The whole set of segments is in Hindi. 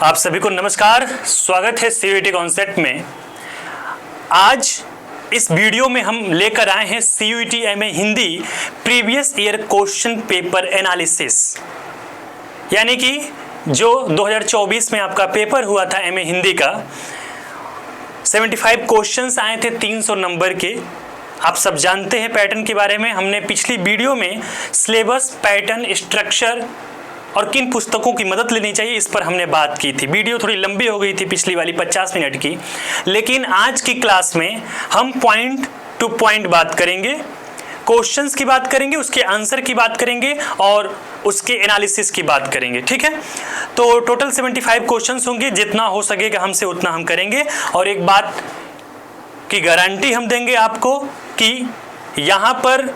आप सभी को नमस्कार, स्वागत है सीयूईटी कॉन्सेप्ट में। आज इस वीडियो में हम लेकर आए हैं CUET MA Hindi previous year question paper analysis, यानी कि जो 2024 में आपका पेपर हुआ था एमए हिंदी का 75 क्वेश्चंस आए थे 300 नंबर के। आप सब जानते हैं पैटर्न के बारे में। हमने पिछली वीडियो में सिलेबस, पैटर्न, स्ट्रक्चर और किन पुस्तकों की मदद लेनी चाहिए इस पर हमने बात की थी। वीडियो थोड़ी लंबी हो गई थी पिछली वाली 50 मिनट की, लेकिन आज की क्लास में हम पॉइंट टू पॉइंट बात करेंगे, क्वेश्चंस की बात करेंगे, उसके आंसर की बात करेंगे और उसके एनालिसिस की बात करेंगे। ठीक है, तो टोटल 75 क्वेश्चंस होंगे। जितना हो सकेगा हमसे उतना हम करेंगे और एक बात की गारंटी हम देंगे आपको कि यहाँ पर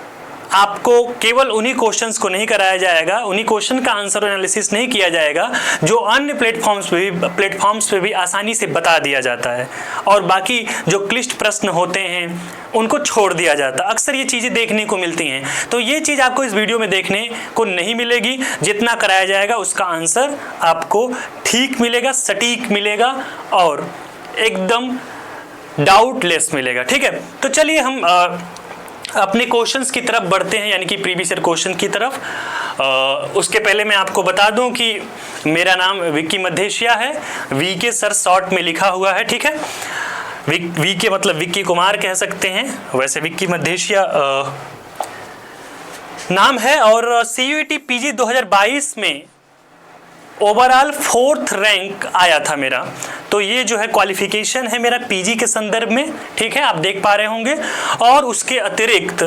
आपको केवल उन्हीं क्वेश्चंस को नहीं कराया जाएगा, उन्हीं क्वेश्चन का आंसर एनालिसिस नहीं किया जाएगा जो अन्य प्लेटफॉर्म्स पे भी आसानी से बता दिया जाता है, और बाकी जो क्लिष्ट प्रश्न होते हैं उनको छोड़ दिया जाता है। अक्सर ये चीज़ें देखने को मिलती हैं, तो ये चीज़ आपको इस वीडियो में देखने को नहीं मिलेगी। जितना कराया जाएगा उसका आंसर आपको ठीक मिलेगा, सटीक मिलेगा और एकदम डाउटलेस मिलेगा। ठीक है, तो चलिए हम अपने क्वेश्चंस की तरफ बढ़ते हैं, यानी कि प्रीवियस ईयर क्वेश्चन की तरफ। उसके पहले मैं आपको बता दूं कि मेरा नाम विक्की मद्धेशिया है। वी के सर शॉर्ट में लिखा हुआ है। ठीक है, वी के मतलब विक्की कुमार कह सकते हैं, वैसे विक्की मद्धेशिया नाम है। और सीयूईटी पीजी 2022 में ओवरऑल 4th रैंक आया था मेरा। तो ये जो है क्वालिफिकेशन है मेरा पीजी के संदर्भ में। ठीक है, आप देख पा रहे होंगे। और उसके अतिरिक्त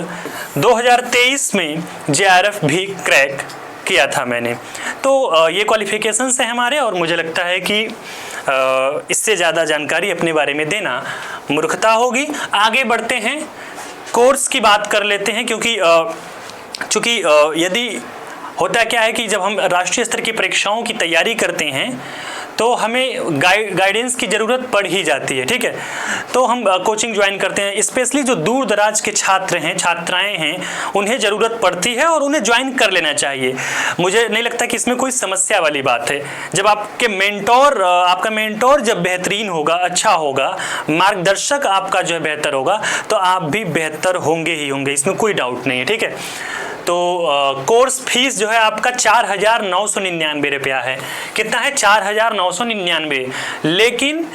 2023 में जेआरएफ भी क्रैक किया था मैंने। तो ये क्वालिफिकेशंस हैं हमारे, और मुझे लगता है कि इससे ज़्यादा जानकारी अपने बारे में देना मूर्खता होगी। आगे बढ़ते हैं, कोर्स की बात कर लेते हैं, क्योंकि यदि होता क्या है कि जब हम राष्ट्रीय स्तर की परीक्षाओं की तैयारी करते हैं तो हमें गाइडेंस की ज़रूरत पड़ ही जाती है। ठीक है, तो हम कोचिंग ज्वाइन करते हैं, स्पेशली जो दूर दराज के छात्र हैं, छात्राएं हैं, उन्हें ज़रूरत पड़ती है और उन्हें ज्वाइन कर लेना चाहिए। मुझे नहीं लगता कि इसमें कोई समस्या वाली बात है। जब आपका मेंटोर जब बेहतरीन होगा, अच्छा होगा, मार्गदर्शक आपका जो है बेहतर होगा, तो आप भी बेहतर होंगे ही होंगे, इसमें कोई डाउट नहीं है। ठीक है, तो कोर्स फीस जो है आपका 4,999 रुपया है। कितना है? 4,999। लेकिन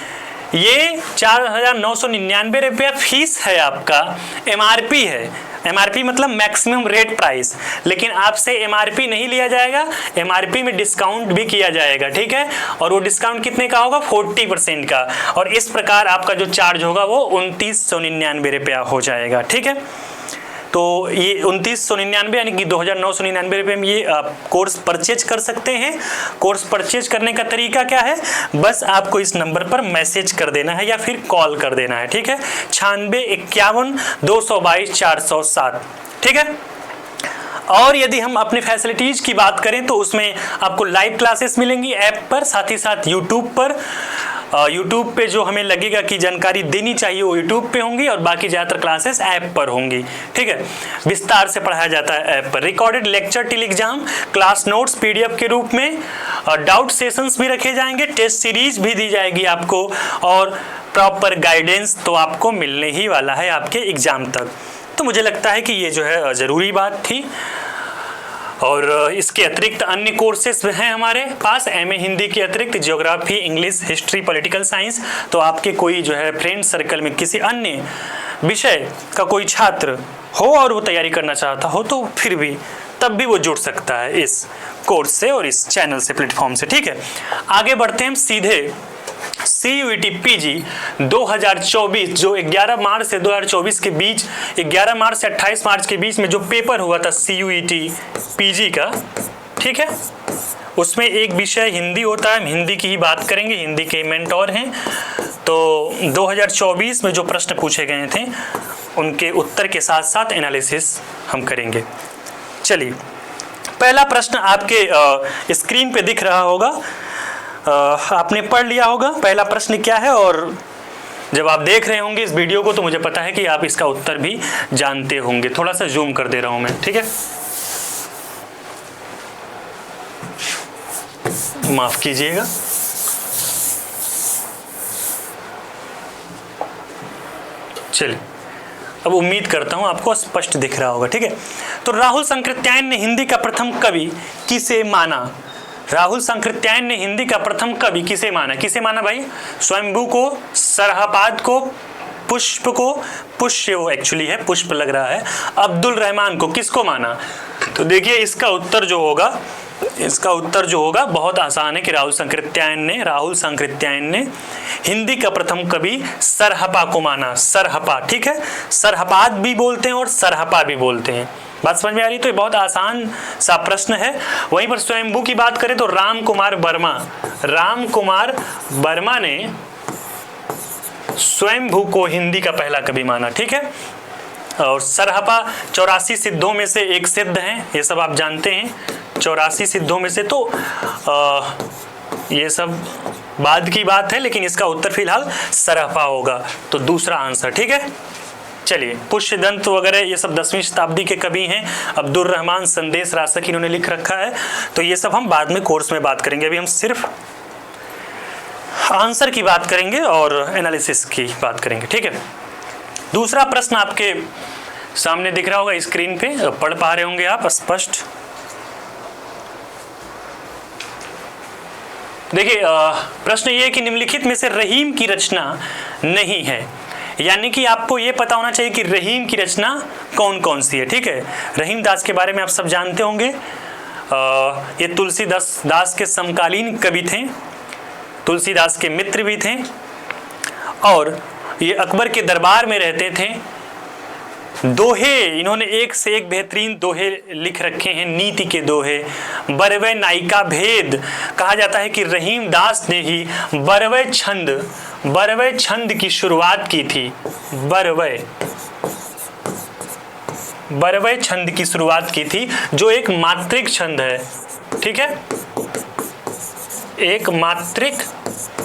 ये 4,999 रुपया फीस है आपका, एमआरपी है। एमआरपी मतलब मैक्सिमम रेट प्राइस, लेकिन आपसे एमआरपी नहीं लिया जाएगा, एमआरपी में डिस्काउंट भी किया जाएगा। ठीक है, और वो डिस्काउंट कितने का होगा? 40% का। और इस प्रकार आपका जो चार्ज होगा वो 2,999 रुपया हो जाएगा। ठीक है, तो ये 2,999 यानी कि 2,999 रुपये में ये आप कोर्स परचेज कर सकते हैं। कोर्स परचेज करने का तरीका क्या है? बस आपको इस नंबर पर मैसेज कर देना है या फिर कॉल कर देना है। ठीक है, 9651 222 407। ठीक है, और यदि हम अपने फैसिलिटीज़ की बात करें तो उसमें आपको लाइव क्लासेस मिलेंगी ऐप पर, साथ ही साथ यूट्यूब पर। यूट्यूब पे जो हमें लगेगा कि जानकारी देनी चाहिए वो यूट्यूब पे होंगी, और बाकी ज़्यादातर क्लासेस ऐप पर होंगी। ठीक है, विस्तार से पढ़ाया जाता है ऐप पर। Recorded lecture till exam, class notes PDF के रूप में, डाउट सेशंस भी रखे जाएंगे, टेस्ट सीरीज भी दी जाएगी आपको, और प्रॉपर गाइडेंस तो आपको मिलने ही वाला है आपके एग्जाम तक। तो मुझे लगता है कि ये जो है ज़रूरी बात थी। और इसके अतिरिक्त अन्य कोर्सेस हैं हमारे पास एमए हिंदी के अतिरिक्त, geography, English, history, political science. तो आपके कोई जो है फ्रेंड सर्कल में किसी अन्य विषय का कोई छात्र हो और वो तैयारी करना चाहता हो तो फिर भी तब भी वो जुड़ सकता है इस कोर्स से और इस चैनल से, प्लेटफॉर्म से। ठीक है, आगे बढ़ते हैं हम सीधे सीयूईटी पीजी 2024 जो 11 मार्च से 2024 के बीच, 11 मार्च से 28 मार्च के बीच में जो पेपर हुआ था सीयूईटी पीजी का। ठीक है, उसमें एक विषय हिंदी होता है, हम हिंदी की ही बात करेंगे, हिंदी के मेंटोर हैं। तो 2024 में जो प्रश्न पूछे गए थे उनके उत्तर के साथ साथ एनालिसिस हम करेंगे। चलिए, पहला प्रश्न आपके स्क्रीन पे दिख रहा होगा, आपने पढ़ लिया होगा पहला प्रश्न क्या है, और जब आप देख रहे होंगे इस वीडियो को तो मुझे पता है कि आप इसका उत्तर भी जानते होंगे। थोड़ा सा जूम कर दे रहा हूं मैं। ठीक है, माफ कीजिएगा। चलिए, अब उम्मीद करता हूँ आपको स्पष्ट दिख रहा होगा, ठीक है। तो राहुल सांकृत्यायन ने हिंदी का प्रथम कवि किसे माना? राहुल सांकृत्यायन ने हिंदी का प्रथम कवि किसे माना? किसे माना भाई? स्वयंभू को, सरहपाद को, पुष्प को, पुष्य वो एक्चुअली है, पुष्प लग रहा है, अब्दुल रहमान को, किसको माना? तो देखिए इसका उत्तर जो होगा बहुत आसान है कि राहुल सांकृत्यायन ने हिंदी का प्रथम कवि सरहपा को माना। सरहपा, ठीक है, सरहपाद भी बोलते हैं और सरहपा भी बोलते हैं। बात समझ में आ रही? तो ये बहुत आसान सा प्रश्न है। वहीं पर स्वयंभू की बात करें तो राम कुमार वर्मा ने स्वयंभू को हिंदी का पहला कवि माना, ठीक है। और सरहपा 84 सिद्धों में से एक सिद्ध हैं, ये सब आप जानते हैं, 84 सिद्धों में से। तो ये सब बाद की बात है, लेकिन इसका उत्तर फिलहाल सरहपा होगा, तो दूसरा आंसर, ठीक है। चलिए, पुष्यदंत वगैरह ये सब 10वीं शताब्दी के कवि हैं, अब्दुल रहमान संदेश रासक इन्होंने लिख रखा है, तो ये सब हम बाद में कोर्स में बात करेंगे। अभी हम सिर्फ आंसर की बात करेंगे और एनालिसिस की बात करेंगे, ठीक है। दूसरा प्रश्न आपके सामने दिख रहा होगा स्क्रीन पे, पढ़ पा रहे होंगे आप स्पष्ट। देखिए प्रश्न ये है कि निम्नलिखित में से रहीम की रचना नहीं है, यानी कि आपको ये पता होना चाहिए कि रहीम की रचना कौन कौन सी है, ठीक है। रहीम दास के बारे में आप सब जानते होंगे, ये तुलसीदास के समकालीन कवि थे, तुलसीदास के मित्र भी थे, और ये अकबर के दरबार में रहते थे। दोहे इन्होंने एक से एक बेहतरीन दोहे लिख रखे हैं, नीति के दोहे। बरवे नायिका भेद, कहा जाता है कि रहीम दास ने ही बरवे छंद की शुरुआत की थी। बरवे छंद की शुरुआत की थी, जो एक मात्रिक छंद है, ठीक है, एक मात्रिक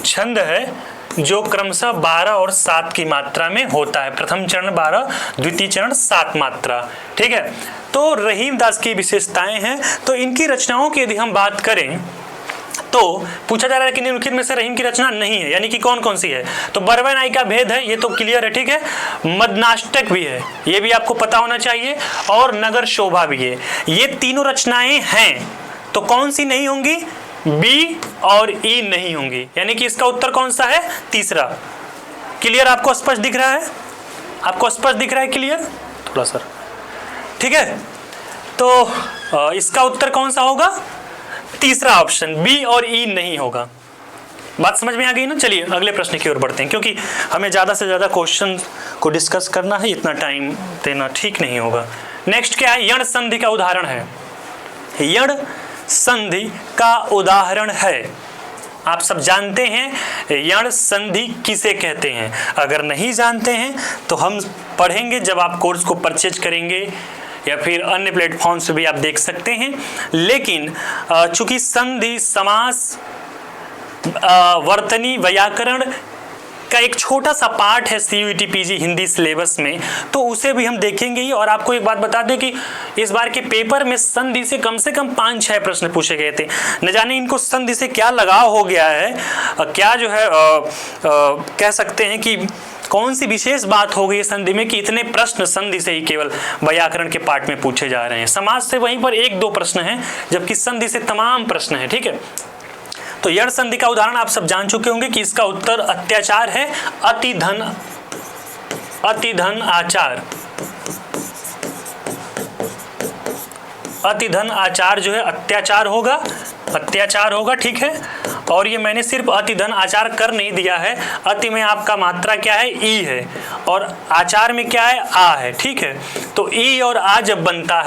छंद है जो क्रमशः 12 और 7 की मात्रा में होता है। प्रथम चरण 12, द्वितीय चरण 7 मात्रा, ठीक है। तो रहीम दास की विशेषताएं हैं। तो इनकी रचनाओं की यदि हम बात करें तो पूछा जा रहा है कि निम्नलिखित में से रहीम की रचना नहीं है, यानी कि कौन कौन सी है? तो बरवे नायिका भेद है, ये तो क्लियर है, ठीक है। मदनाष्टक भी है, ये भी आपको पता होना चाहिए, और नगर शोभा भी है। ये तीनों रचनाएं हैं, तो कौन सी नहीं होंगी? बी और ई नहीं होंगी, यानी कि इसका उत्तर कौन सा है? तीसरा। क्लियर? आपको स्पष्ट दिख रहा है? आपको स्पष्ट दिख रहा है? क्लियर? थोड़ा सर, ठीक है। तो इसका उत्तर कौन सा होगा? तीसरा ऑप्शन, बी और ई नहीं होगा। बात समझ में आ गई ना? चलिए अगले प्रश्न की ओर बढ़ते हैं, क्योंकि हमें ज़्यादा से ज़्यादा क्वेश्चन को डिस्कस करना है, इतना टाइम देना ठीक नहीं होगा। नेक्स्ट क्या है? यण संधि का उदाहरण है। यण संधि का उदाहरण है, आप सब जानते हैं यण संधि किसे कहते हैं? अगर नहीं जानते हैं तो हम पढ़ेंगे जब आप कोर्स को परचेज करेंगे, या फिर अन्य प्लेटफॉर्म्स पे भी आप देख सकते हैं। लेकिन चूंकि संधि, समास, वर्तनी, व्याकरण का एक छोटा सा पार्ट है CUET PG हिंदी सिलेबस में, तो उसे भी हम देखेंगे ही। और आपको एक बात बता दें कि इस बार के पेपर में संधि से कम 5-6 प्रश्न पूछे गए थे। न जाने इनको संधि से क्या लगाव हो गया है, क्या जो है कह सकते हैं कि कौन सी विशेष बात हो गई है संधि में कि इतने प्रश्न संधि से ही केवल व्याकरण के पार्ट में पूछे जा रहे हैं। समाज से वहीं पर 1-2 प्रश्न हैं, जबकि संधि से तमाम प्रश्न हैं, ठीक है। तो यण संधि का उदाहरण आप सब जान चुके होंगे कि इसका उत्तर अत्याचार है। अति धन आचार, अति धन आचार जो है अत्याचार होगा, ठीक है। और ये मैंने सिर्फ अति धन आचार कर नहीं दिया है, अति में आपका मात्रा क्या है? ई है, और आचार में क्या है? आ है, ठीक है। तो ई और आ जब बनता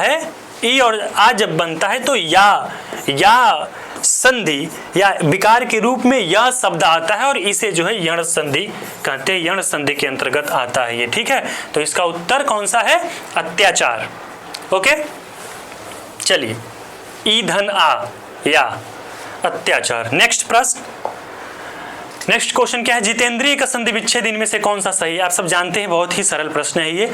है, तो या संधि या विकार के रूप में यह शब्द आता है, और इसे जो है यण संधि कहते हैं, यण संधि के अंतर्गत आता है ये, ठीक है। तो इसका उत्तर कौन सा है? अत्याचार। ओके, चलिए, ईंधन आ या अत्याचार। नेक्स्ट प्रश्न, नेक्स्ट क्वेश्चन क्या है? जितेंद्रिय का संधि विच्छेद इनमें से कौन सा सही है? आप सब जानते हैं, बहुत ही सरल प्रश्न है ये।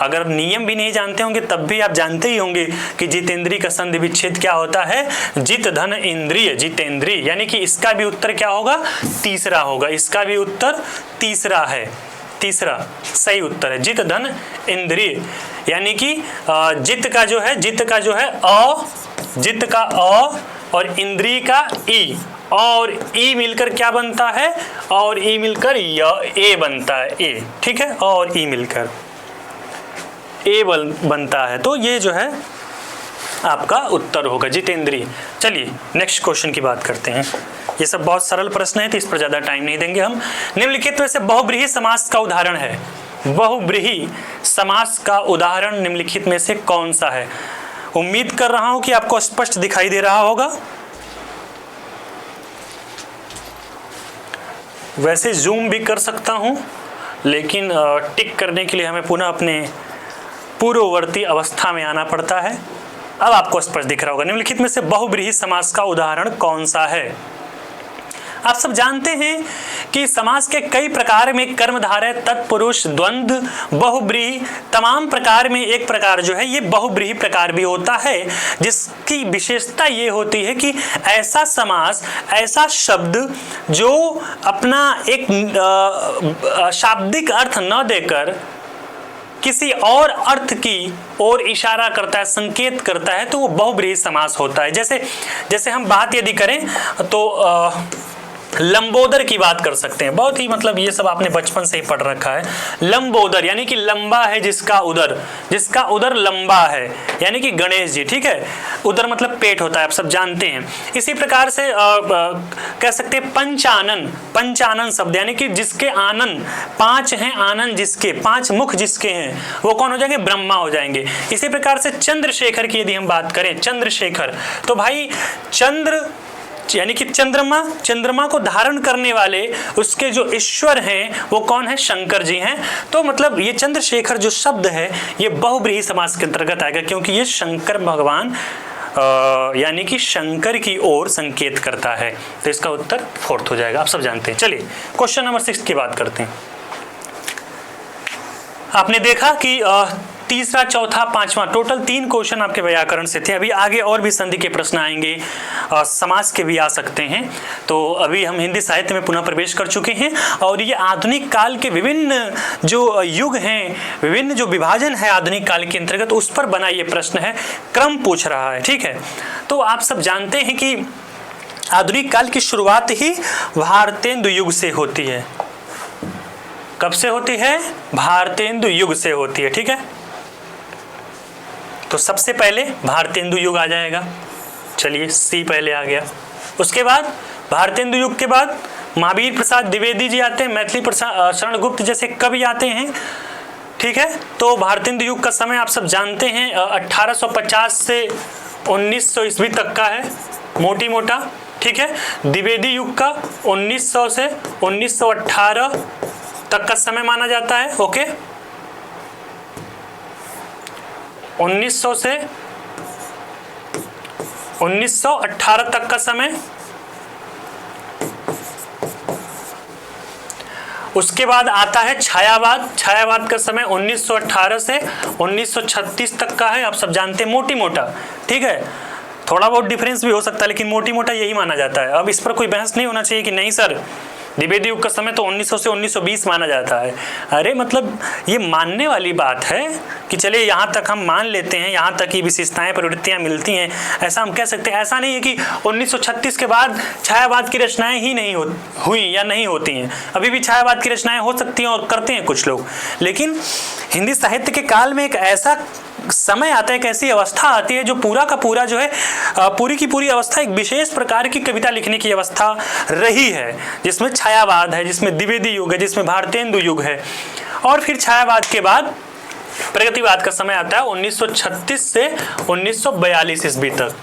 अगर नियम भी नहीं जानते होंगे तब भी आप जानते ही होंगे कि जितेंद्रिय का संधि विच्छेद क्या होता है? जित धन इंद्रिय, जितेंद्रिय, यानी कि इसका भी उत्तर क्या होगा? तीसरा होगा। इसका भी उत्तर तीसरा है, तीसरा सही उत्तर है, जित धन इंद्रिय, यानी कि जित का जो है अ, जित का अ और इंद्रिय का ई, और ई मिलकर क्या बनता है, और ई मिलकर ए बनता है, ए, ठीक है, और ई मिलकर ए बनता है। तो ये जो है आपका उत्तर होगा जितेंद्रिय। चलिए नेक्स्ट क्वेश्चन की बात करते हैं। ये सब बहुत सरल प्रश्न है तो इस पर ज्यादा टाइम नहीं देंगे हम। निम्नलिखित में से बहुब्रीहि समास का उदाहरण है, बहुब्रीहि समास का उदाहरण निम्नलिखित में से कौन सा है? उम्मीद कर रहा हूं कि आपको स्पष्ट दिखाई दे रहा होगा। वैसे जूम भी कर सकता हूं, लेकिन टिक करने के लिए हमें पुनः अपने पूर्ववर्ती अवस्था में आना पड़ता है। अब आपको स्पष्ट दिख रहा होगा। निम्नलिखित में से बहुब्रीहि समास का उदाहरण कौन सा है? आप सब जानते हैं कि समास के कई प्रकार में कर्मधारय, तत्पुरुष, द्वंद्व, बहुब्रीहि तमाम प्रकार में एक प्रकार जो है ये बहुब्रीहि प्रकार भी होता है, जिसकी विशेषता ये होती है कि ऐसा समास, ऐसा शब्द जो अपना एक शाब्दिक अर्थ न देकर किसी और अर्थ की ओर इशारा करता है, संकेत करता है, तो वो बहुब्रीहि समास होता है। जैसे हम बात यदि करें तो लंबोदर की बात कर सकते हैं। बहुत ही मतलब ये सब आपने बचपन से ही पढ़ रखा है। लंबोदर यानी कि लंबा है जिसका उदर लंबा है, यानी कि गणेश जी, ठीक है। उदर मतलब पेट होता है, आप सब जानते हैं। इसी प्रकार से कह सकते हैं पंचानन शब्द, यानी कि जिसके आनन पांच हैं, आनन जिसके पांच मुख जिसके हैं वो कौन हो जाएंगे? ब्रह्मा हो जाएंगे। इसी प्रकार से चंद्रशेखर की यदि हम बात करें, चंद्रशेखर, तो भाई चंद्र यानी कि चंद्रमा को धारण करने वाले उसके जो ईश्वर हैं वो कौन है? शंकर जी हैं। तो मतलब ये चंद्रशेखर जो शब्द है ये बहुब्रीहि समास के अंतर्गत आएगा, क्योंकि ये शंकर भगवान यानी कि शंकर की ओर संकेत करता है। तो इसका उत्तर फोर्थ हो जाएगा, आप सब जानते हैं। चलिए क्वेश्चन नंबर 6 की बात करते हैं। आपने देखा कि तीसरा, चौथा, पांचवा टोटल 3 क्वेश्चन आपके व्याकरण से थे। अभी आगे और भी संधि के प्रश्न आएंगे, समास के भी आ सकते हैं। तो अभी हम हिंदी साहित्य में पुनः प्रवेश कर चुके हैं और ये आधुनिक काल के विभिन्न जो युग हैं, विभिन्न जो विभाजन है आधुनिक काल के अंतर्गत, उस पर बना ये प्रश्न है, क्रम पूछ रहा है, ठीक है। तो आप सब जानते हैं कि आधुनिक काल की शुरुआत ही भारतेंदु युग से होती है। कब से होती है? भारतेंदु युग से होती है, ठीक है। तो सबसे पहले भारतेंदु युग आ जाएगा। चलिए सी पहले आ गया। उसके बाद भारतेंदु युग के बाद महावीर प्रसाद द्विवेदी जी आते हैं, मैथिली प्रसाद शरण गुप्त जैसे कवि आते हैं, ठीक है। तो भारतेंदु युग का समय आप सब जानते हैं 1850 से 1900 ईस्वी तक का है, मोटी मोटा, ठीक है। द्विवेदी युग का 1900 से 1918 तक का समय माना जाता है, ओके। 1900 से 1918 तक का समय। उसके बाद आता है छायावाद का समय 1918 से 1936 तक का है, आप सब जानते हैं, मोटी मोटा, ठीक है। थोड़ा बहुत डिफरेंस भी हो सकता है लेकिन मोटी मोटा यही माना जाता है। अब इस पर कोई बहस नहीं होना चाहिए कि नहीं सर द्विवेदी युग का समय तो 1900 से 1920 माना जाता है। अरे मतलब ये मानने वाली बात है कि चलिए यहाँ तक हम मान लेते हैं, यहाँ तक ही विशेषताएं प्रवृत्तियां मिलती हैं, ऐसा हम कह सकते हैं। ऐसा नहीं है कि 1936 के बाद छायावाद की रचनाएं ही नहीं हुई या नहीं होती हैं, अभी भी छायावाद की रचनाएं हो सकती हैं और करते हैं कुछ लोग। लेकिन हिंदी साहित्य के काल में एक ऐसा समय आता है, एक ऐसी अवस्था आती है जो पूरा का पूरा जो है पूरी की पूरी अवस्था एक विशेष प्रकार की कविता लिखने की अवस्था रही है, जिसमें छायावाद है, जिसमें द्विवेदी युग है, जिसमें भारतेंदु युग है। और फिर छायावाद के बाद प्रगतिवाद का समय आता है 1936 से 1942 ईस्वी तक,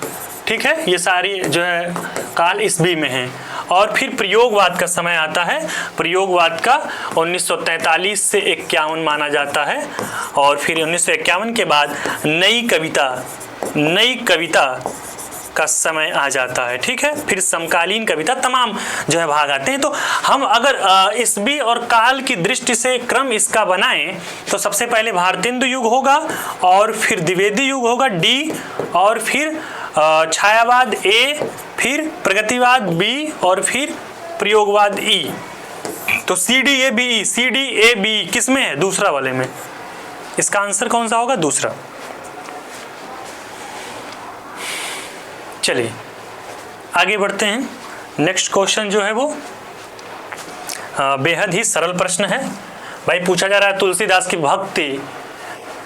ठीक है। ये सारी जो है काल ईस्वी में है। और फिर प्रयोगवाद का समय आता है, प्रयोगवाद का 1943 से 51 माना जाता है। और फिर 1951 के बाद नई कविता का समय आ जाता है, ठीक है। फिर समकालीन कविता, तमाम जो है भाग आते हैं। तो हम अगर ईस्वी और काल की दृष्टि से क्रम इसका बनाएं तो सबसे पहले भारतेंदु युग होगा, और फिर द्विवेदी युग होगा डी, और फिर छायावाद ए, फिर प्रगतिवाद बी, और फिर प्रयोगवाद ई। तो CDABE किस में है? दूसरा वाले में। इसका आंसर कौन सा होगा? दूसरा। चलिए आगे बढ़ते हैं। नेक्स्ट क्वेश्चन जो है वो बेहद ही सरल प्रश्न है। भाई पूछा जा रहा है तुलसीदास की भक्ति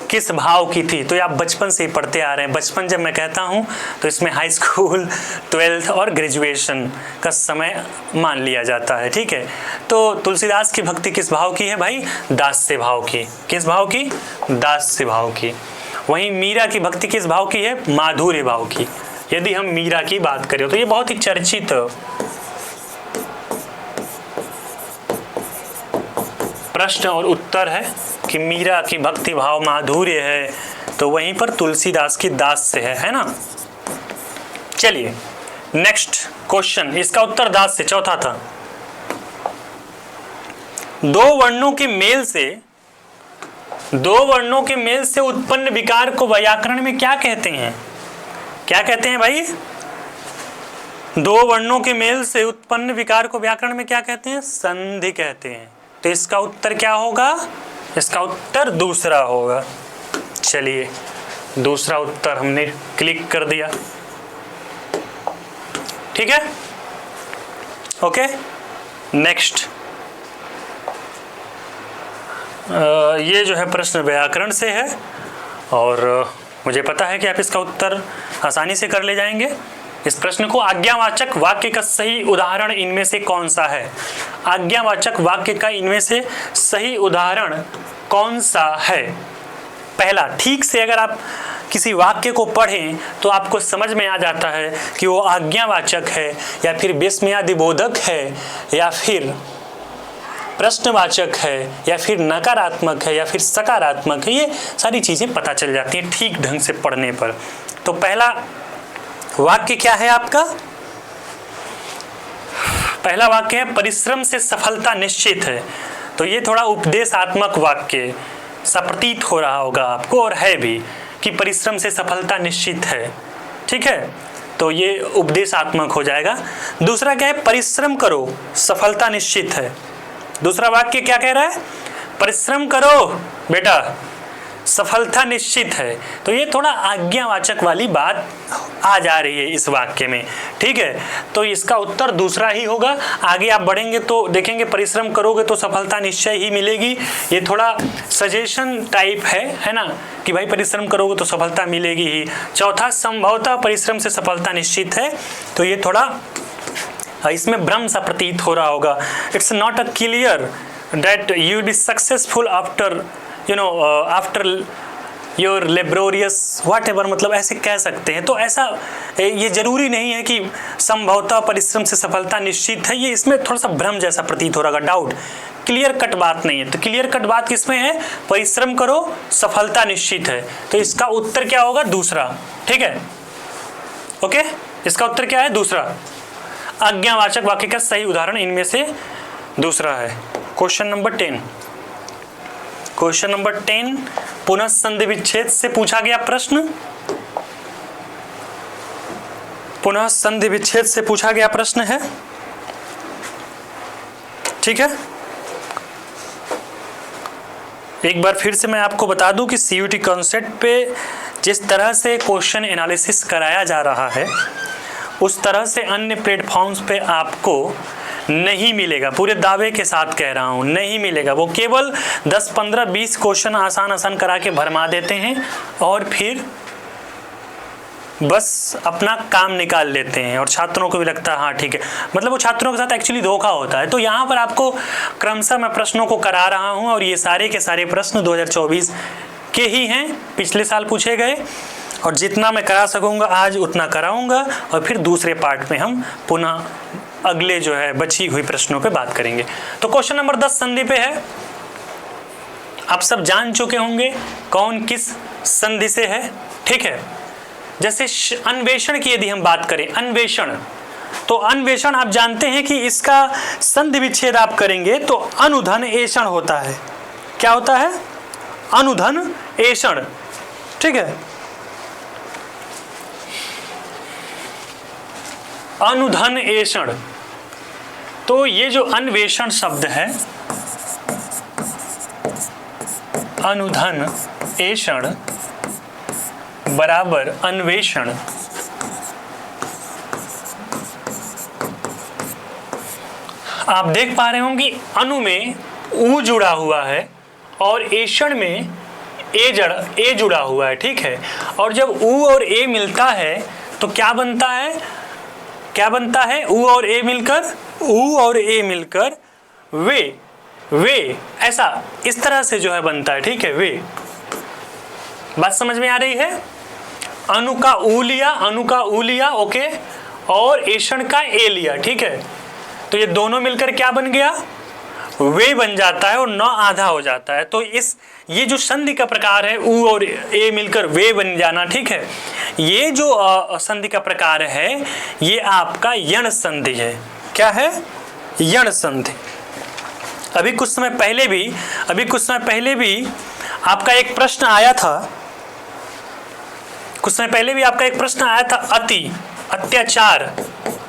किस भाव की थी? तो ये आप बचपन से ही पढ़ते आ रहे हैं। बचपन जब मैं कहता हूँ तो इसमें हाई स्कूल, 12th और ग्रेजुएशन का समय मान लिया जाता है, ठीक है। तो तुलसीदास की भक्ति किस भाव की है भाई? दास्य भाव की। किस भाव की? दास्य भाव की। वहीं मीरा की भक्ति किस भाव की है? माधुर्य भाव की। यदि हम मीरा की बात करें तो ये बहुत ही चर्चित प्रश्न और उत्तर है कि मीरा की भक्ति भाव माधुर्य है, तो वहीं पर तुलसीदास की दास्य है ना। चलिए नेक्स्ट क्वेश्चन, इसका उत्तर दास्य चौथा था। दो वर्णों के मेल से उत्पन्न विकार को व्याकरण में क्या कहते हैं? क्या कहते हैं भाई? दो वर्णों के मेल से उत्पन्न विकार को व्याकरण में क्या कहते हैं? संधि कहते हैं। तो इसका उत्तर क्या होगा? इसका उत्तर दूसरा होगा। चलिए दूसरा उत्तर हमने क्लिक कर दिया, ठीक है। ओके नेक्स्ट, ये जो है प्रश्न व्याकरण से है और मुझे पता है कि आप इसका उत्तर आसानी से कर ले जाएंगे। इस प्रश्न को आज्ञावाचक वाक्य का सही उदाहरण इनमें से कौन सा है? आज्ञावाचक वाक्य का इनमें से सही उदाहरण कौन सा है? पहला, ठीक से अगर आप किसी वाक्य को पढ़ें तो आपको समझ में आ जाता है कि वो आज्ञावाचक है या फिर विस्मयादिबोधक है या फिर प्रश्नवाचक है या फिर नकारात्मक है या फिर सकारात्मक है। ये सारी चीजें पता चल जाती हैं ठीक ढंग से पढ़ने पर। तो पहला वाक्य क्या है आपका? पहला वाक्य है परिश्रम से सफलता निश्चित है। तो ये थोड़ा उपदेशात्मक वाक्य सा प्रतीत हो रहा होगा आपको, और है भी कि परिश्रम से सफलता निश्चित है, ठीक है। तो ये उपदेशात्मक हो जाएगा। दूसरा क्या है? परिश्रम करो सफलता निश्चित है। दूसरा वाक्य क्या कह रहा है? परिश्रम करो बेटा सफलता निश्चित है। तो ये थोड़ा आज्ञावाचक वाली बात आ जा रही है इस वाक्य में, ठीक है। तो इसका उत्तर दूसरा ही होगा। आगे आप बढ़ेंगे तो देखेंगे परिश्रम करोगे तो सफलता निश्चय ही मिलेगी। ये थोड़ा सजेशन टाइप है ना, कि भाई परिश्रम करोगे तो सफलता मिलेगी ही। चौथा, संभवतः परिश्रम से सफलता निश्चित है। तो ये थोड़ा इसमें भ्रम सा प्रतीत हो रहा होगा। It's not a clear that you will be successful after after your laborious what ever, मतलब ऐसे कह सकते हैं। तो ऐसा ये जरूरी नहीं है कि संभवतः परिश्रम से सफलता निश्चित है। ये इसमें थोड़ा सा भ्रम जैसा प्रतीत हो रहा है, डाउट, क्लियर कट बात नहीं है। तो क्लियर कट बात किसमें है? परिश्रम करो सफलता निश्चित है। तो इसका उत्तर क्या होगा? दूसरा, ठीक है। ओके, इसका उत्तर क्या है? दूसरा। आज्ञावाचक वाक्य का सही उदाहरण इनमें से दूसरा है। Question number 10। क्वेश्चन नंबर 10 पुनः संधि विच्छेद से पूछा गया प्रश्न। पुनः संधि विच्छेद से पूछा गया प्रश्न है, ठीक है। एक बार फिर से मैं आपको बता दूं कि सीयूटी कॉन्सेप्ट पे जिस तरह से क्वेश्चन एनालिसिस कराया जा रहा है उस तरह से अन्य प्लेटफॉर्म्स पे आपको नहीं मिलेगा। पूरे दावे के साथ कह रहा हूँ, नहीं मिलेगा। वो केवल 10, 15, 20 क्वेश्चन आसान करा के भरमा देते हैं और फिर बस अपना काम निकाल लेते हैं और छात्रों को भी लगता है हाँ ठीक है। मतलब वो छात्रों के साथ एक्चुअली धोखा होता है। तो यहाँ पर आपको क्रमशः मैं प्रश्नों को करा रहा हूँ और ये सारे के सारे प्रश्न 2024 के ही हैं, पिछले साल पूछे गए। और जितना मैं करा सकूँगा आज उतना कराऊँगा और फिर दूसरे पार्ट में हम पुनः अगले जो है बची हुई प्रश्नों पे बात करेंगे। तो क्वेश्चन नंबर 10 संधि पे है। आप सब जान चुके होंगे कौन किस संधि से है, ठीक है। जैसे अन्वेषण की यदि हम बात करें, अन्वेषण, तो अन्वेषण आप जानते हैं कि इसका संधि विच्छेद आप करेंगे तो अनुधन एषण होता है। क्या होता है? अनुधन एषण, ठीक है। अनुधन एषण। तो ये जो अन्वेषण शब्द है अनुधन एषण बराबर अन्वेषण। आप देख पा रहे होंगे अनु में उ जुड़ा हुआ है और एषण में ए जुड़ा हुआ है, ठीक है। और जब उ और ए मिलता है तो क्या बनता है, क्या बनता है, उ और ए मिलकर वे ऐसा इस तरह से जो है बनता है, ठीक है। वे बात समझ में आ रही है। अनु का उ लिया ओके, और एषण का ए लिया, ठीक है। तो ये दोनों मिलकर क्या बन गया, वे बन जाता है और न आधा हो जाता है। तो ये जो संधि का प्रकार है उ और ए मिलकर वे बन जाना, ठीक है। ये जो संधि का प्रकार है ये आपका यण संधि है। क्या है, यण संधि। अभी कुछ समय पहले भी आपका एक प्रश्न आया था,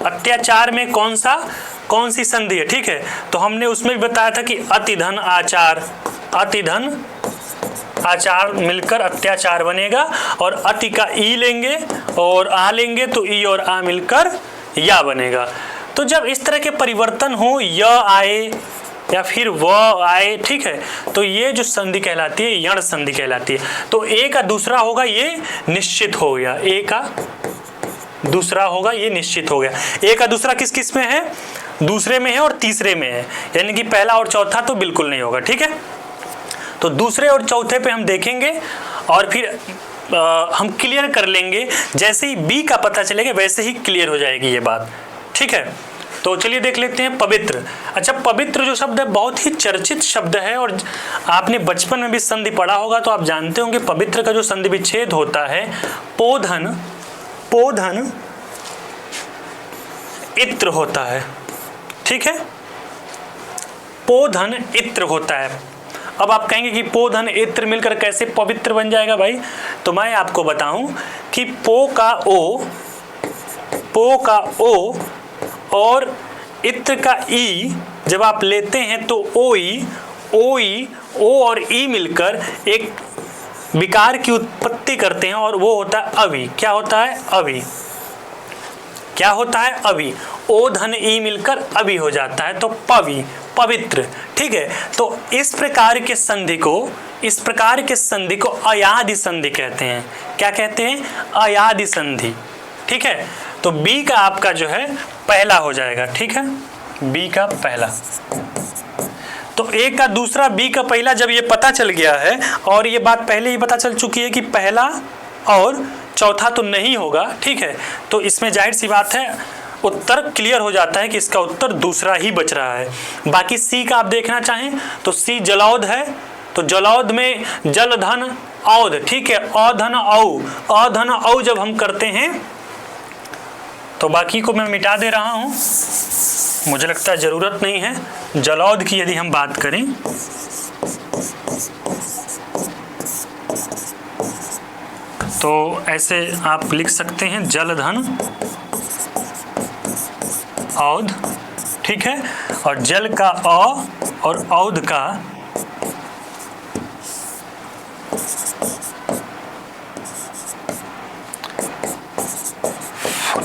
अत्याचार में कौन सी संधि है, ठीक है। तो हमने उसमें भी बताया था कि अतिधन आचार मिलकर अत्याचार बनेगा, और अति का ई लेंगे और आ लेंगे तो ई और आ मिलकर या बनेगा। तो जब इस तरह के परिवर्तन हो, य आए या फिर व आए, ठीक है, तो ये जो संधि कहलाती है यण संधि कहलाती है। तो ए का दूसरा होगा ये निश्चित हो गया, ए का दूसरा होगा ये निश्चित हो गया। ए का दूसरा किस किस में है, दूसरे में है और तीसरे में है, यानी कि पहला और चौथा तो बिल्कुल नहीं होगा, ठीक है। तो दूसरे और चौथे पे हम देखेंगे और फिर हम क्लियर कर लेंगे। जैसे ही बी का पता चलेगा वैसे ही क्लियर हो जाएगी ये बात, ठीक है। तो चलिए देख लेते हैं पवित्र। अच्छा, पवित्र जो शब्द है बहुत ही चर्चित शब्द है और आपने बचपन में भी संधि पढ़ा होगा तो आप जानते होंगे पवित्र का जो संधि विच्छेद होता है पोधन इत्र होता है, ठीक है। पोधन इत्र होता है। अब आप कहेंगे कि पोधन इत्र मिलकर कैसे पवित्र बन जाएगा भाई, तो मैं आपको बताऊं कि पो का ओ और इत्र का ई जब आप लेते हैं तो ओ और ई मिलकर एक विकार की उत्पत्ति करते हैं और वो होता है अवि। क्या होता है अवि। ओ धन ई मिलकर अवि हो जाता है तो पवित्र, ठीक है। तो इस प्रकार के संधि को अयादि संधि कहते हैं। क्या कहते हैं, अयादि संधि, ठीक है। तो बी का आपका जो है पहला हो जाएगा, ठीक है, बी का पहला। तो ए का दूसरा बी का पहला जब ये पता चल गया है, और ये बात पहले ही पता चल चुकी है कि पहला और चौथा तो नहीं होगा, ठीक है। तो इसमें जाहिर सी बात है उत्तर क्लियर हो जाता है कि इसका उत्तर दूसरा ही बच रहा है। बाकी सी का आप देखना चाहें तो सी जलौध है, तो जलौध में जल धन औध, ठीक है, अधन औ जब हम करते हैं तो बाकी को मैं मिटा दे रहा हूं, मुझे लगता है जरूरत नहीं है। जलौध की यदि हम बात करें तो ऐसे आप लिख सकते हैं जलधन औध, ठीक है, और जल का अ और औध का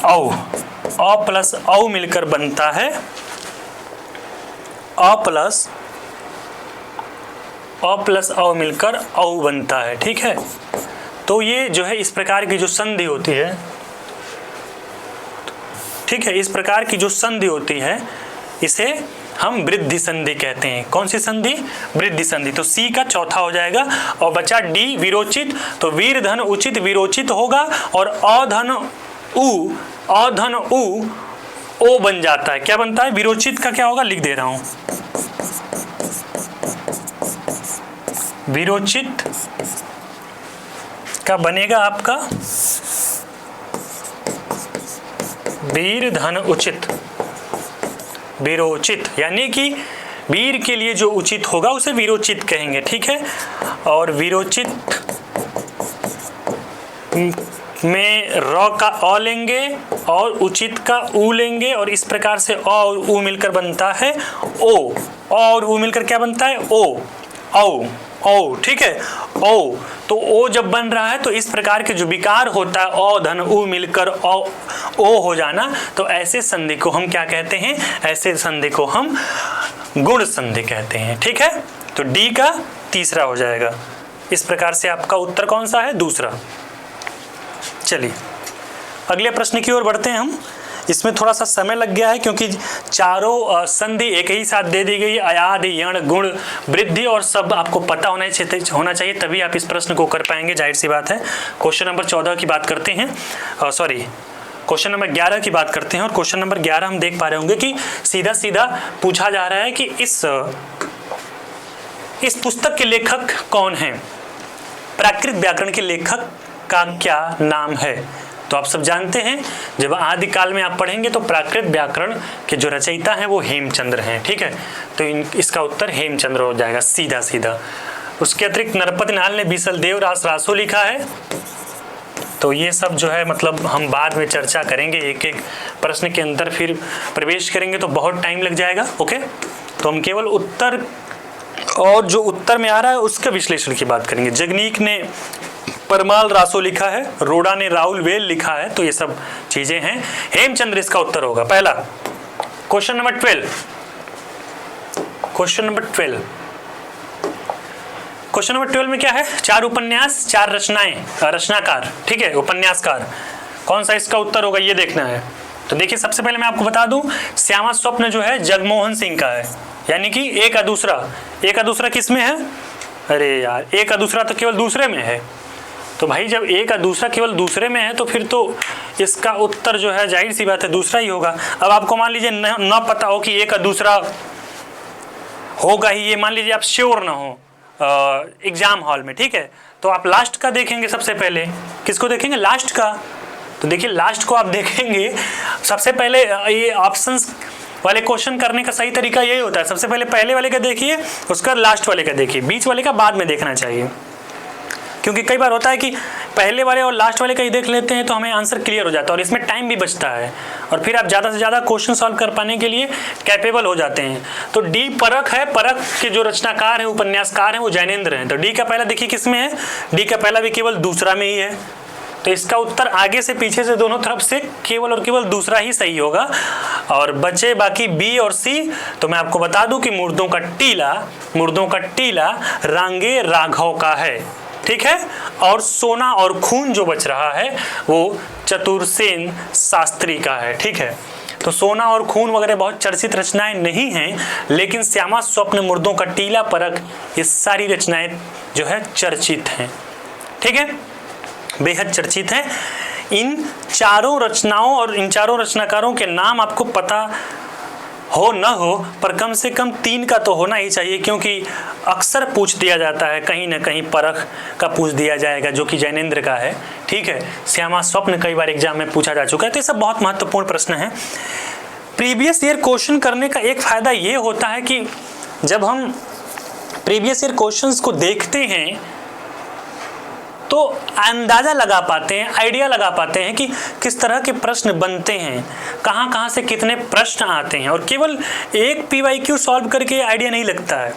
औ, अ प्लस औ मिलकर बनता है अ प्लस औ मिलकर औ बनता है, ठीक है। तो ये जो है इस प्रकार की जो संधि होती है, ठीक है, इस प्रकार की जो संधि होती है इसे हम वृद्धि संधि कहते हैं। कौन सी संधि, वृद्धि संधि। तो सी का चौथा हो जाएगा और बचा डी विरोचित, तो वीर धन उचित विरोचित होगा और अधन उ ओ बन जाता है। क्या बनता है, विरोचित का क्या होगा, लिख दे रहा हूं, विरोचित का बनेगा आपका वीर धन उचित विरोचित, यानी कि वीर के लिए जो उचित होगा उसे विरोचित कहेंगे, ठीक है। और विरोचित में र का अ लेंगे और उचित का उ लेंगे और इस प्रकार से अ और उ मिलकर बनता है ओ, और उ मिलकर क्या बनता है ओ, औ, ओ, ठीक है, ओ। तो ओ जब बन रहा है तो इस प्रकार के जो विकार होता है ओ धन उ मिलकर ओ हो जाना, तो ऐसे संधि को हम क्या कहते हैं? ऐसे संधि को हम गुण संधि कहते हैं, ठीक है। तो डी का तीसरा हो जाएगा। इस प्रकार से आपका उत्तर कौन सा है? दूसरा। चलिए अगले प्रश्न की ओर बढ़ते हैं हम। इसमें थोड़ा सा समय लग गया है क्योंकि चारों संधि एक ही साथ दे दी गई, अयाद, यण, गुण, वृद्धि और सब आपको पता होना चाहिए, तभी आप इस प्रश्न को कर पाएंगे, जाहिर सी बात है। क्वेश्चन नंबर 14 की बात करते हैं, क्वेश्चन नंबर 11 की बात करते हैं। और क्वेश्चन नंबर 11 हम देख पा रहे होंगे कि सीधा सीधा पूछा जा रहा है कि इस पुस्तक के लेखक कौन हैं? प्राकृत व्याकरण के लेखक का क्या नाम है? तो आप सब जानते हैं, जब आदिकाल में आप पढ़ेंगे तो प्राकृत व्याकरण के जो रचयिता हैं वो हेमचंद्र हैं, ठीक है। तो इसका उत्तर हेमचंद्र हो जाएगा सीधा सीधा। उसके अतिरिक्त नरपति नाल ने बीसलदेव रास रासो लिखा है। तो ये सब जो है मतलब हम बाद में चर्चा करेंगे, एक एक प्रश्न के अंदर फिर प्रवेश करेंगे तो बहुत टाइम लग जाएगा, ओके। तो हम केवल उत्तर और जो उत्तर में आ रहा है उसके विश्लेषण की बात करेंगे। जगनीक ने परमाल रासो लिखा है, रोड़ा ने राउल वेल लिखा है, तो ये सब चीजें हैं। हेमचंद्र इसका उत्तर होगा पहला। Question number 12, question number 12, question number 12 में क्या है? 4 उपन्यास, 4 रचनाएं, रचनाकार, ठीक है, उपन्यासकार। कौन सा इसका उत्तर होगा ये देखना है। तो देखिए सबसे पहले मैं आपको बता दूं, श्यामा स्वप्न जो है जगमोहन सिंह का है, यानी कि एक का दूसरा किस में है? अरे यार, एक का दूसरा तो केवल दूसरे में है। तो भाई जब एक का दूसरा केवल दूसरे में है तो फिर तो इसका उत्तर जो है जाहिर सी बात है दूसरा ही होगा। अब आपको मान लीजिए न पता हो कि एक का दूसरा होगा ही, ये मान लीजिए आप श्योर ना हो एग्जाम हॉल में, ठीक है, तो आप लास्ट का देखेंगे सबसे पहले। किसको देखेंगे? लास्ट का। तो देखिए लास्ट को आप देखेंगे सबसे पहले। ये ऑप्शंस वाले क्वेश्चन करने का सही तरीका यही होता है, सबसे पहले पहले वाले का देखिए, उसका लास्ट वाले का देखिए, बीच वाले का बाद में देखना चाहिए। क्योंकि कई बार होता है कि पहले वाले और लास्ट वाले का ही देख लेते हैं तो हमें आंसर क्लियर हो जाता है और इसमें टाइम भी बचता है और फिर आप ज़्यादा से ज़्यादा क्वेश्चन सॉल्व कर पाने के लिए कैपेबल हो जाते हैं। तो डी परख है, परख के जो रचनाकार हैं, उपन्यासकार हैं, वो जैनेंद्र हैं। तो डी का पहला देखिए किस में है? डी का पहला भी केवल दूसरा में ही है। तो इसका उत्तर आगे से पीछे से दोनों तरफ से केवल और केवल दूसरा ही सही होगा और बचे बाकी बी और सी। तो मैं आपको बता दूं कि मुर्दों का टीला रांगे राघव का है, ठीक है। और सोना और खून जो बच रहा है वो चतुरसेन शास्त्री का है, ठीक है। तो सोना और खून वगैरह बहुत चर्चित रचनाएं नहीं हैं, लेकिन श्यामा स्वप्न, मुर्दों का टीला, परख, ये सारी रचनाएं जो है चर्चित हैं, ठीक है, बेहद चर्चित हैं। इन चारों रचनाओं और इन चारों रचनाकारों के नाम आपको पता हो न हो पर कम से कम 3 का तो होना ही चाहिए, क्योंकि अक्सर पूछ दिया जाता है, कहीं ना कहीं परख का पूछ दिया जाएगा जो कि जैनेंद्र का है, ठीक है। श्यामा स्वप्न कई बार एग्जाम में पूछा जा चुका है। तो ये सब बहुत महत्वपूर्ण प्रश्न है। प्रीवियस ईयर क्वेश्चन करने का एक फायदा ये होता है कि जब हम प्रीवियस ईयर क्वेश्चंस को देखते हैं तो अंदाज़ा लगा पाते हैं, आइडिया लगा पाते हैं कि किस तरह के प्रश्न बनते हैं, कहाँ से कितने प्रश्न आते हैं। और केवल एक PYQ सॉल्व करके आइडिया नहीं लगता है।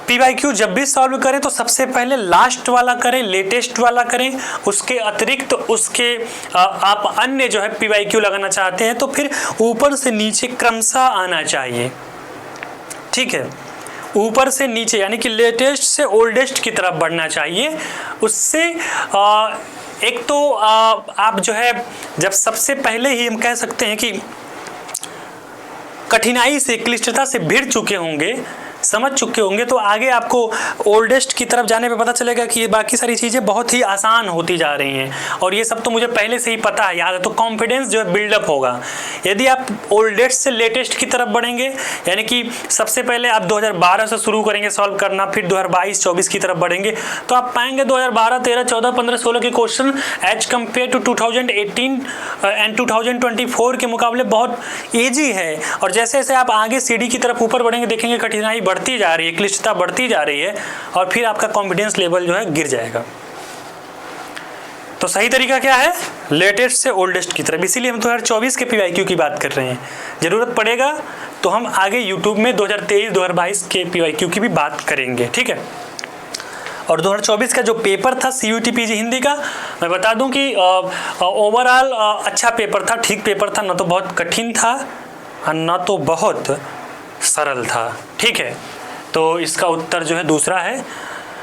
PYQ जब भी सॉल्व करें तो सबसे पहले लास्ट वाला करें, लेटेस्ट वाला करें, उसके अतिरिक्त उसके आप अन्य जो है PYQ लगाना चाहते हैं तो फिर ऊपर से नीचे क्रमशः आना चाहिए, ठीक है। ऊपर से नीचे यानी कि लेटेस्ट से ओल्डेस्ट की तरफ बढ़ना चाहिए। उससे एक तो आप जो है जब सबसे पहले ही हम कह सकते हैं कि कठिनाई से, क्लिष्टता से भिड़ चुके होंगे, समझ चुके होंगे, तो आगे आपको ओल्डेस्ट की तरफ जाने पे पता चलेगा कि ये बाकी सारी चीज़ें बहुत ही आसान होती जा रही हैं और ये सब तो मुझे पहले से ही पता है, याद है। तो कॉन्फिडेंस जो है बिल्डअप होगा। यदि आप ओल्डेस्ट से लेटेस्ट की तरफ बढ़ेंगे, यानी कि सबसे पहले आप 2012 से शुरू करेंगे सॉल्व करना, फिर 2022-24 की तरफ बढ़ेंगे, तो आप पाएंगे 2012, 13, 14, 15, 16 के question as compare to 2018 and 2024 के मुकाबले बहुत ईजी है। और जैसे जैसे आप आगे सीढ़ी की तरफ ऊपर बढ़ेंगे देखेंगे कठिनाई बढ़ती जा रही है, क्लिष्टता बढ़ती जा रही है और फिर आपका कॉन्फिडेंस लेवल जो है गिर जाएगा। तो सही तरीका क्या है? लेटेस्ट से ओल्डेस्ट की तरफ। इसीलिए हम 2024 के PYQ की बात कर रहे हैं। जरूरत पड़ेगा तो हम आगे YouTube में 2023-2022 के PYQ की भी बात करेंगे, ठीक है। और 2024 का जो पेपर था CUET PG हिंदी का, मैं बता दूं कि ओवरऑल अच्छा पेपर था, ठीक पेपर था, ना तो बहुत कठिन था और ना तो बहुत सरल था। ठीक है, तो इसका उत्तर जो है दूसरा है।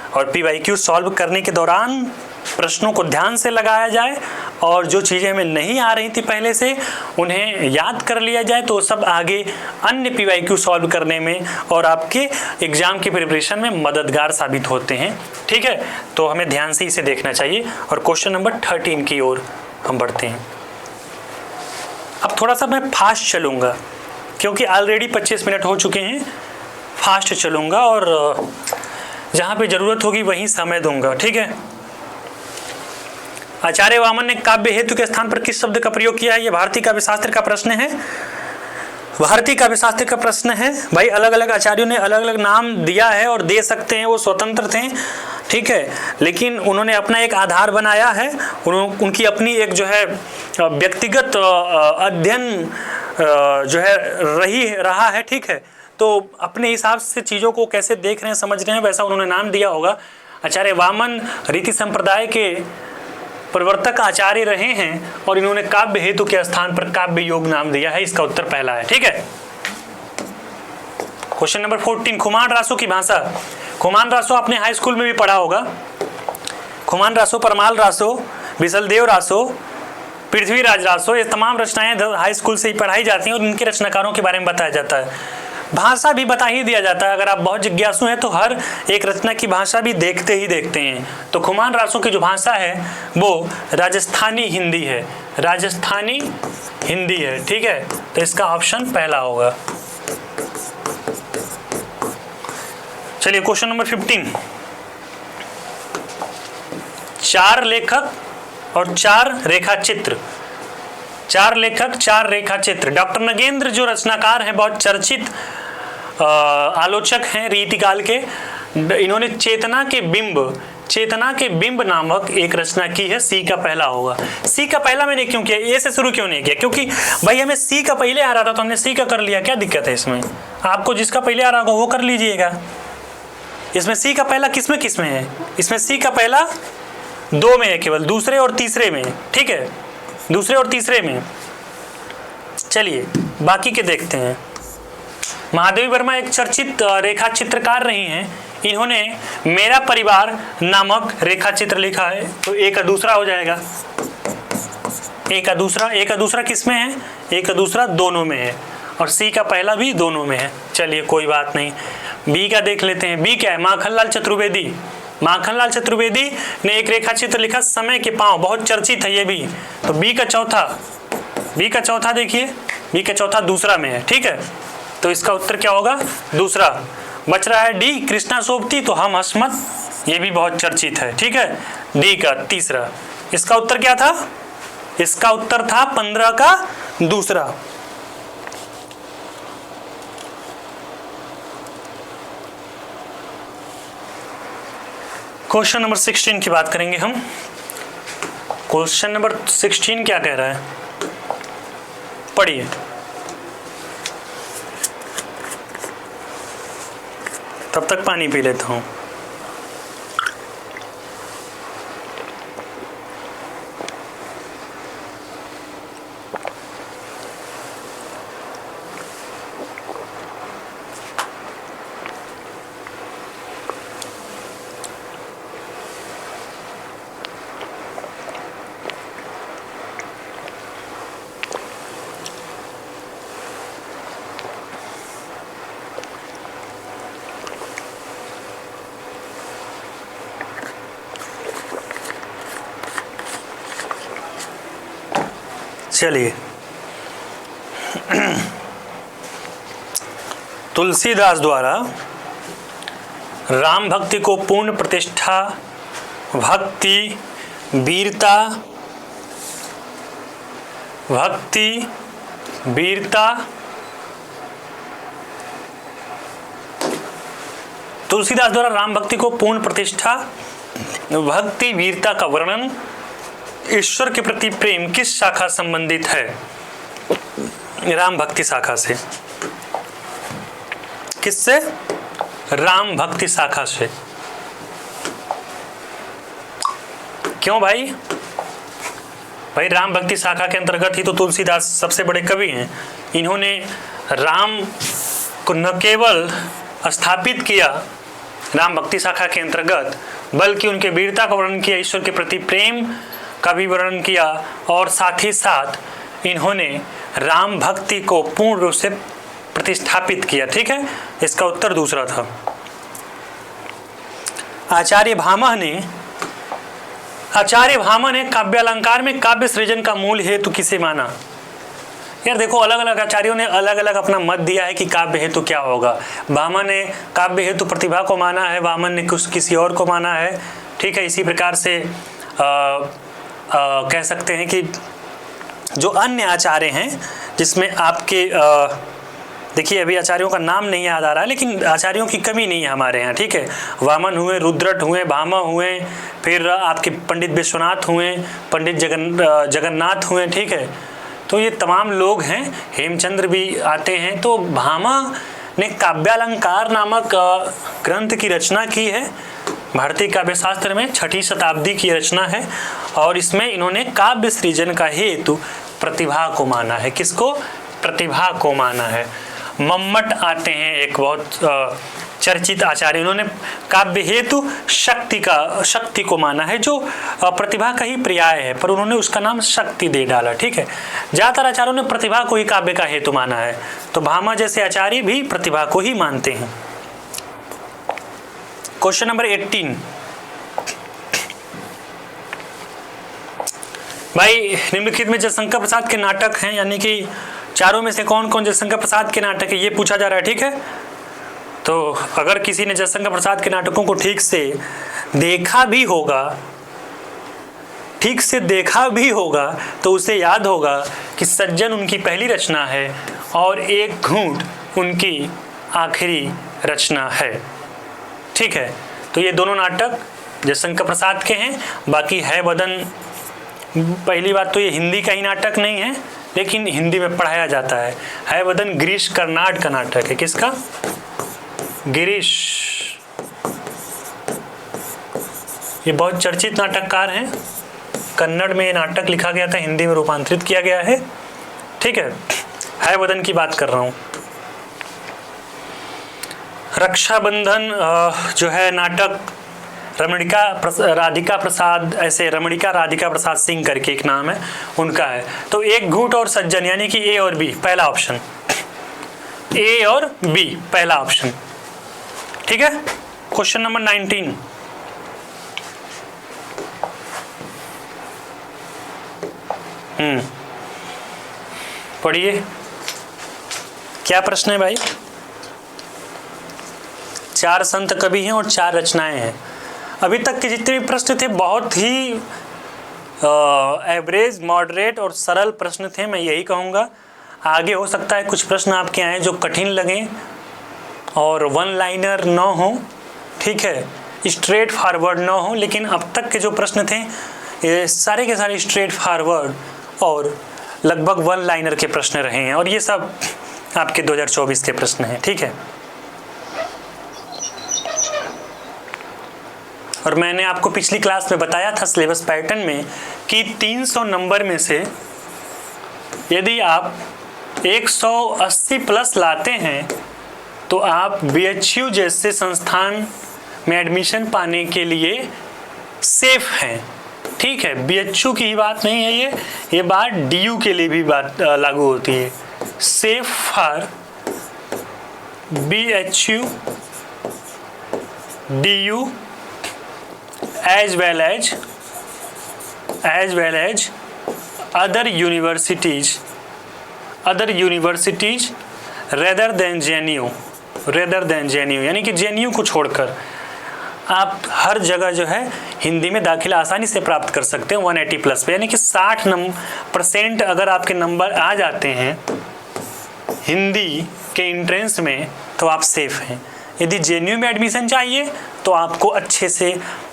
और PYQ सॉल्व करने के दौरान प्रश्नों को ध्यान से लगाया जाए और जो चीज़ें हमें नहीं आ रही थी पहले से उन्हें याद कर लिया जाए, तो सब आगे अन्य PYQ सॉल्व करने में और आपके एग्ज़ाम की प्रिपरेशन में मददगार साबित होते हैं। ठीक है, तो हमें ध्यान से इसे देखना चाहिए। और क्वेश्चन नंबर 13 की ओर हम बढ़ते हैं। अब थोड़ा सा मैं फास्ट चलूँगा क्योंकि ऑलरेडी 25 मिनट हो चुके हैं। फास्ट चलूँगा और जहाँ पे ज़रूरत होगी वहीं समय दूंगा। ठीक है, आचार्य वामन ने काव्य हेतु के स्थान पर किस शब्द का प्रयोग किया है? ये भारतीय काव्य शास्त्र का प्रश्न है। भारतीय काव्य शास्त्र का प्रश्न है भाई। अलग अलग आचार्यों ने अलग अलग नाम दिया है और दे सकते हैं, वो स्वतंत्र थे। ठीक है, लेकिन उन्होंने अपना एक आधार बनाया है, उनकी अपनी एक जो है व्यक्तिगत अध्ययन जो है रहा है। ठीक है, तो अपने हिसाब से चीज़ों को कैसे देख रहे हैं, समझ रहे हैं, वैसा उन्होंने नाम दिया होगा। आचार्य वामन रीति संप्रदाय के प्रवर्तक आचार्य रहे हैं और इन्होंने काव्य हेतु के स्थान पर काव्य योग नाम दिया है। इसका उत्तर पहला है। ठीक है, क्वेश्चन नंबर 14, खुमान रासो की भाषा। खुमान रासो आपने हाई स्कूल में भी पढ़ा होगा। खुमान रासो, परमाल रासो, बिसलदेव रासो, पृथ्वीराज रासो, ये तमाम रचनाएं हाई स्कूल से ही पढ़ाई जाती हैं और इनके रचनाकारों के बारे में बताया जाता है। भाषा भी बता ही दिया जाता है। अगर आप बहुत जिज्ञासु हैं तो हर एक रचना की भाषा भी देखते हैं। तो खुमान रासो की जो भाषा है वो राजस्थानी हिंदी है। राजस्थानी हिंदी है। ठीक है, तो इसका ऑप्शन पहला होगा। चलिए क्वेश्चन नंबर 15, 4 लेखक और 4 रेखा चित्र। 4 लेखक 4 रेखा चित्र। डॉक्टर नगेंद्र जो रचनाकार हैं, बहुत चर्चित आलोचक हैं रीतिकाल के, इन्होंने चेतना के बिंब नामक एक रचना की है। सी का पहला होगा। सी का पहला मैंने क्यों किया, ए से शुरू क्यों नहीं किया? क्योंकि भाई हमें सी का पहले आ रहा था तो हमने सी का कर लिया। क्या दिक्कत है इसमें? आपको जिसका पहले आ रहा होगा वो कर लीजिएगा। इसमें सी का पहला किसमें है? इसमें सी का पहला 2 में है, केवल दूसरे और तीसरे में। ठीक है, दूसरे और तीसरे में। चलिए बाकी के देखते हैं। महादेवी वर्मा एक चर्चित रेखा चित्रकार रही हैं। इन्होंने मेरा परिवार नामक रेखा चित्र लिखा है, तो ए का दूसरा हो जाएगा। ए का दूसरा किस में है? ए का दूसरा दोनों में है और सी का पहला भी दोनों में है। चलिए कोई बात नहीं। बी का देख लेते हैं। बी क्या है? माखनलाल चतुर्वेदी। माखनलाल चतुर्वेदी ने एक रेखा चित्र लिखा, समय के पांव, बहुत चर्चित है ये भी। तो बी का चौथा देखिए, बी का चौथा दूसरा में है। ठीक है, तो इसका उत्तर क्या होगा? दूसरा। बच रहा है डी, कृष्णा सोबती, तो हम हसमत, ये भी बहुत चर्चित है। ठीक है, डी का तीसरा। इसका उत्तर क्या था? इसका उत्तर था 15 का दूसरा। क्वेश्चन नंबर 16 की बात करेंगे हम। क्वेश्चन नंबर 16 क्या कह रहा है, पढ़िए। तब तक पानी पी लेता हूँ। चलिए तुलसीदास द्वारा राम भक्ति को पूर्ण प्रतिष्ठा, भक्ति, वीरता, तुलसीदास द्वारा राम भक्ति को पूर्ण प्रतिष्ठा, भक्ति, वीरता का वर्णन, ईश्वर के प्रति प्रेम किस शाखा संबंधित है? राम भक्ति शाखा से। किससे? राम भक्ति शाखा से। क्यों भाई? भाई राम भक्ति शाखा के अंतर्गत ही तो तुलसीदास सबसे बड़े कवि हैं। इन्होंने राम को न केवल स्थापित किया राम भक्ति शाखा के अंतर्गत, बल्कि उनके वीरता का वर्णन किया, ईश्वर के प्रति प्रेम का भी वर्णन किया, और साथ ही साथ इन्होंने राम भक्ति को पूर्ण रूप से प्रतिष्ठापित किया। ठीक है, इसका उत्तर दूसरा था। आचार्य भामह ने काव्यालंकार में काव्य सृजन का मूल हेतु किसे माना? यार देखो, अलग अलग आचार्यों ने अलग अलग अपना मत दिया है कि काव्य हेतु क्या होगा। भामह ने काव्य हेतु प्रतिभा को माना है, वामन ने किसी और को माना है। ठीक है, इसी प्रकार से कह सकते हैं कि जो अन्य आचार्य हैं, जिसमें आपके देखिए अभी आचार्यों का नाम नहीं याद आ रहा है, लेकिन आचार्यों की कमी नहीं है हमारे यहाँ। ठीक है, वामन हुए, रुद्रट हुए, भामह हुए, फिर आपके पंडित विश्वनाथ हुए, पंडित जगन्नाथ हुए। ठीक है, तो ये तमाम लोग हैं, हेमचंद्र भी आते हैं। तो भामह ने काव्यालंकार नामक ग्रंथ की रचना की है। भारतीय काव्य शास्त्र में 6ठी शताब्दी की रचना है, और इसमें इन्होंने काव्य सृजन का हेतु प्रतिभा को माना है। किसको? प्रतिभा को माना है। मम्मट आते हैं, एक बहुत चर्चित आचार्य, इन्होंने काव्य हेतु शक्ति को माना है, जो प्रतिभा का ही पर्याय है, पर उन्होंने उसका नाम शक्ति दे डाला। ठीक है, ज्यादातर आचार्यों ने प्रतिभा को ही काव्य का हेतु माना है, तो भामह जैसे आचार्य भी प्रतिभा को ही मानते हैं। Question number 18। भाई निम्नलिखित में जयशंकर प्रसाद के नाटक हैं, यानी कि चारों में से कौन कौन जयशंकर प्रसाद के नाटक है, ये पूछा जा रहा है। ठीक है, तो अगर किसी ने जयशंकर प्रसाद के नाटकों को ठीक से देखा भी होगा तो उसे याद होगा कि सज्जन उनकी पहली रचना है और एक घूंट उनकी आखिरी रचना है। ठीक है, तो ये दोनों नाटक जयशंकर प्रसाद के हैं। बाकी है वदन, पहली बात तो ये हिंदी का ही नाटक नहीं है, लेकिन हिंदी में पढ़ाया जाता है। हैवदन गिरीश कर्नाड का नाटक है। किसका? गिरीश। ये बहुत चर्चित नाटककार हैं। कन्नड़ में ये नाटक लिखा गया था, हिंदी में रूपांतरित किया गया है। ठीक है, हैवदन की बात कर रहा हूं। रक्षाबंधन जो है नाटक, रमणिका राधिका प्रसाद सिंह करके एक नाम है उनका है। तो एक घूंट और सज्जन, यानी कि ए और बी, पहला ऑप्शन, ए और बी पहला ऑप्शन। ठीक है, क्वेश्चन नंबर 19। पढ़िए, क्या प्रश्न है भाई? 4 संत कवि हैं और 4 रचनाएं हैं। अभी तक के जितने भी प्रश्न थे बहुत ही एवरेज, मॉडरेट और सरल प्रश्न थे, मैं यही कहूँगा। आगे हो सकता है कुछ प्रश्न आपके आए जो कठिन लगें और वन लाइनर न हो। ठीक है, स्ट्रेट फॉरवर्ड न हो, लेकिन अब तक के जो प्रश्न थे ये सारे के सारे स्ट्रेट फॉरवर्ड और लगभग वन लाइनर के प्रश्न रहे हैं, और ये सब आपके 2024 के प्रश्न हैं। ठीक है, और मैंने आपको पिछली क्लास में बताया था सिलेबस पैटर्न में कि 300 नंबर में से यदि आप 180 प्लस लाते हैं तो आप BHU जैसे संस्थान में एडमिशन पाने के लिए सेफ हैं। ठीक है, BHU की ही बात नहीं है, ये बात DU के लिए भी बात लागू होती है। Safe for BHU, DU as well as other universities rather than JNU, यानी कि JNU को छोड़कर आप हर जगह जो है हिंदी में दाखिला आसानी से प्राप्त कर सकते हैं 180 प्लस पे, यानी कि 60% अगर आपके नंबर आ जाते हैं हिंदी के एंट्रेंस में तो आप सेफ हैं। यदि JNU में एडमिशन चाहिए तो आपको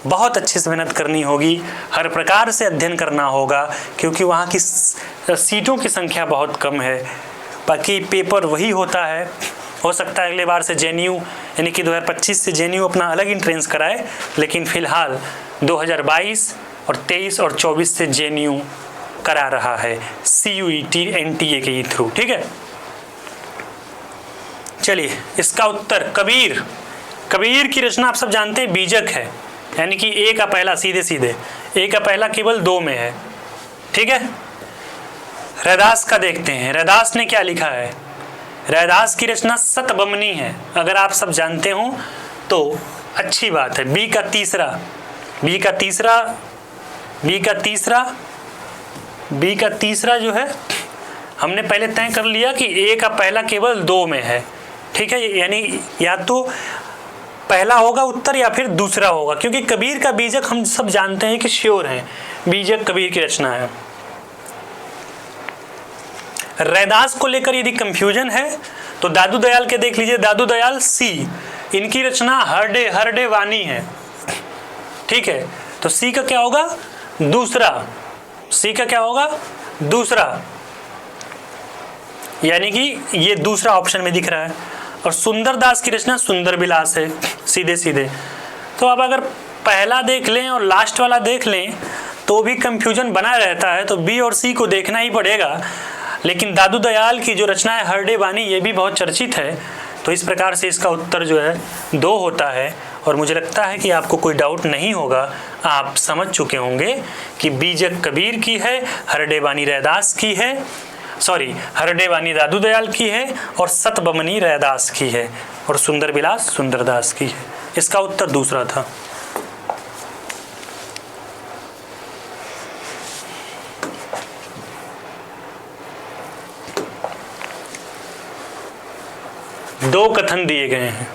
बहुत अच्छे से मेहनत करनी होगी, हर प्रकार से अध्ययन करना होगा, क्योंकि वहाँ की सीटों की संख्या बहुत कम है। बाकी पेपर वही होता है। हो सकता है अगले बार से JNU यानी कि 2025 से JNU अपना अलग एंट्रेंस कराए, लेकिन फिलहाल 2022 और 23 और 24 से JNU करा रहा है CUET NTA के थ्रू। ठीक है, चलिए इसका उत्तर कबीर। कबीर की रचना आप सब जानते हैं बीजक है, यानी कि ए का पहला सीधे सीधे, ए का पहला केवल 2 में है। ठीक है, रैदास का देखते हैं, रैदास ने क्या लिखा है। रैदास की रचना सतबमनी है, अगर आप सब जानते हो तो अच्छी बात है। बी का तीसरा जो है हमने पहले तय कर लिया कि ए का पहला केवल 2 में है। ठीक है, यानी या तो पहला होगा उत्तर या फिर दूसरा होगा, क्योंकि कबीर का बीजक हम सब जानते हैं कि श्योर है, बीजक कबीर की रचना है। रैदास को लेकर यदि कंफ्यूजन है तो दादू दयाल के देख लीजिए, दादू दयाल सी, इनकी रचना हरडे वाणी है। ठीक है, तो सी का क्या होगा दूसरा, यानी कि ये दूसरा ऑप्शन में दिख रहा है। और सुंदरदास की रचना सुंदर विलास है, सीधे सीधे। तो अब अगर पहला देख लें और लास्ट वाला देख लें तो भी कंफ्यूजन बना रहता है, तो बी और सी को देखना ही पड़ेगा। लेकिन दादू दयाल की जो रचना है हरडे वाणी, ये भी बहुत चर्चित है। तो इस प्रकार से इसका उत्तर जो है 2 होता है। और मुझे लगता है कि आपको कोई डाउट नहीं होगा, आप समझ चुके होंगे कि बीजक कबीर की है, हरडे वाणी रैदास की है, हरडे वाणी दादू दयाल की है, और सतबमनी रैदास की है, और सुंदर विलास सुंदरदास की है। इसका उत्तर दूसरा था। दो कथन दिए गए हैं,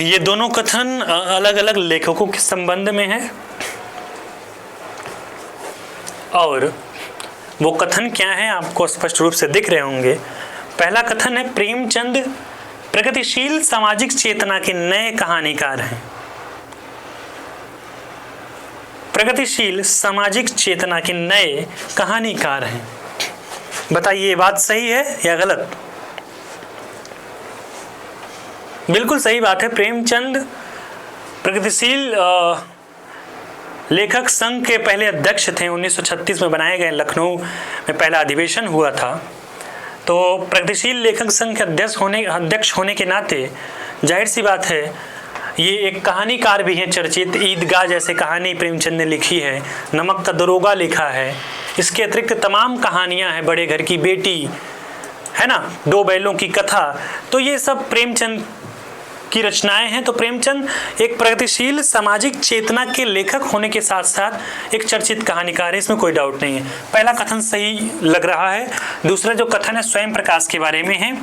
ये दोनों कथन अलग अलग लेखकों के संबंध में है। और वो कथन क्या है आपको स्पष्ट रूप से दिख रहे होंगे। पहला कथन है, प्रेमचंद प्रगतिशील सामाजिक चेतना के नए कहानीकार हैं। प्रगतिशील सामाजिक चेतना के नए कहानीकार हैं। बताइए ये बात सही है या गलत? बिल्कुल सही बात है। प्रेमचंद प्रगतिशील लेखक संघ के पहले अध्यक्ष थे। 1936 में बनाए गए लखनऊ में पहला अधिवेशन हुआ था। तो प्रगतिशील लेखक संघ के अध्यक्ष होने के नाते जाहिर सी बात है ये एक कहानीकार भी हैं चर्चित। ईदगाह जैसे कहानी प्रेमचंद ने लिखी है, नमक का दरोगा लिखा है। इसके अतिरिक्त तमाम कहानियां हैं, बड़े घर की बेटी है ना, 2 बैलों की कथा। तो ये सब प्रेमचंद की रचनाएं हैं। तो प्रेमचंद एक प्रगतिशील सामाजिक चेतना के लेखक होने के साथ साथ एक चर्चित कहानीकार है, इसमें कोई डाउट नहीं है। पहला कथन सही लग रहा है। दूसरा जो कथन है स्वयं प्रकाश के बारे में है।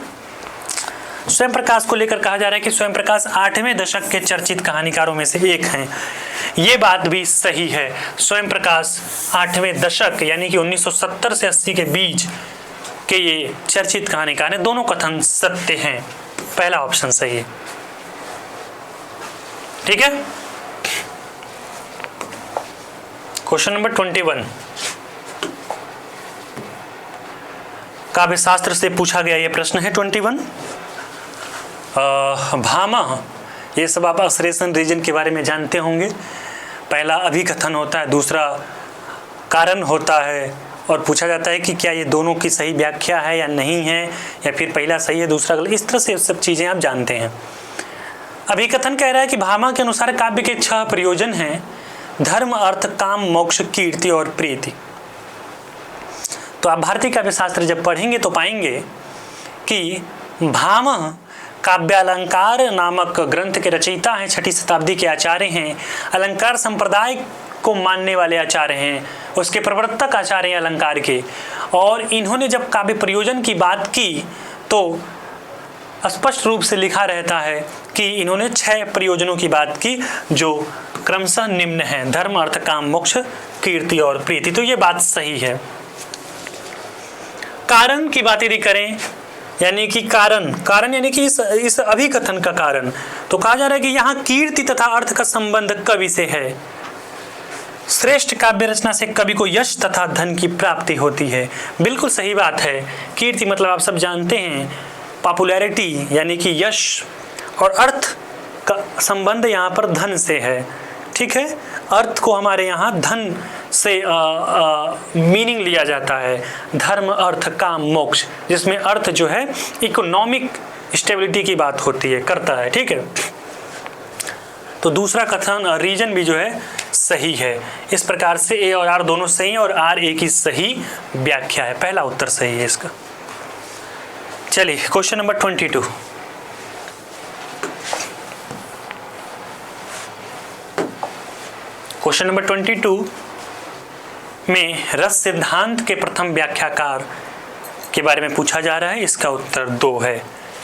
स्वयं प्रकाश को लेकर कहा जा रहा है कि स्वयं प्रकाश 8वें दशक के चर्चित कहानीकारों में से एक हैं। ये बात भी सही है। स्वयं प्रकाश 8वें दशक यानी कि 1970 से 80 के बीच के ये चर्चित कहानीकार हैं। दोनों कथन सत्य हैं। पहला ऑप्शन सही है। ठीक है, क्वेश्चन नंबर 21 काव्य शास्त्र से पूछा गया ये प्रश्न है 21। भामा, ये सब आप असरेशन रीजन के बारे में जानते होंगे। पहला अभिकथन होता है, दूसरा कारण होता है, और पूछा जाता है कि क्या ये दोनों की सही व्याख्या है या नहीं है, या फिर पहला सही है दूसरा गलत। इस तरह से सब चीज़ें आप जानते हैं। अभिकथन कह रहा है कि भामा के अनुसार काव्य के 6 प्रयोजन हैं, धर्म, अर्थ, काम, मोक्ष, कीर्ति और प्रीति। तो आप भारतीय काव्य शास्त्र जब पढ़ेंगे तो पाएंगे कि भामा काव्यालंकार नामक ग्रंथ के रचयिता हैं, 6ठी शताब्दी के आचार्य हैं, अलंकार संप्रदाय को मानने वाले आचार्य हैं, उसके प्रवर्तक आचार्य हैं अलंकार के। और इन्होंने जब काव्य प्रयोजन की बात की तो स्पष्ट रूप से लिखा रहता है कि इन्होंने 6 प्रयोजनों की बात की जो क्रमशः निम्न हैं, धर्म, अर्थ, काम, मोक्ष, कीर्ति और प्रीति। तो ये बात सही है। कारण की बात यदि करें, यानी कि कारण यानी कि इस अभिकथन का कारण, तो कहा जा रहा है कि यहाँ कीर्ति तथा अर्थ का संबंध कवि से है। श्रेष्ठ काव्य रचना से कवि को यश तथा धन की प्राप्ति होती है। बिल्कुल सही बात है। कीर्ति मतलब आप सब जानते हैं पॉपुलैरिटी, यानी कि यश, और अर्थ का संबंध यहाँ पर धन से है। ठीक है। अर्थ को हमारे यहाँ धन से मीनिंग लिया जाता है, धर्म अर्थ काम मोक्ष, जिसमें अर्थ जो है इकोनॉमिक स्टेबिलिटी की बात होती है, करता है, ठीक है। तो दूसरा कथन रीजन भी जो है सही है। इस प्रकार से ए और आर दोनों सही हैं और आर ए की सही व्याख्या है, पहला उत्तर सही है इसका। चलिए क्वेश्चन नंबर 22। क्वेश्चन नंबर 22 में रस सिद्धांत के प्रथम व्याख्याकार के बारे में पूछा जा रहा है। इसका उत्तर 2 है,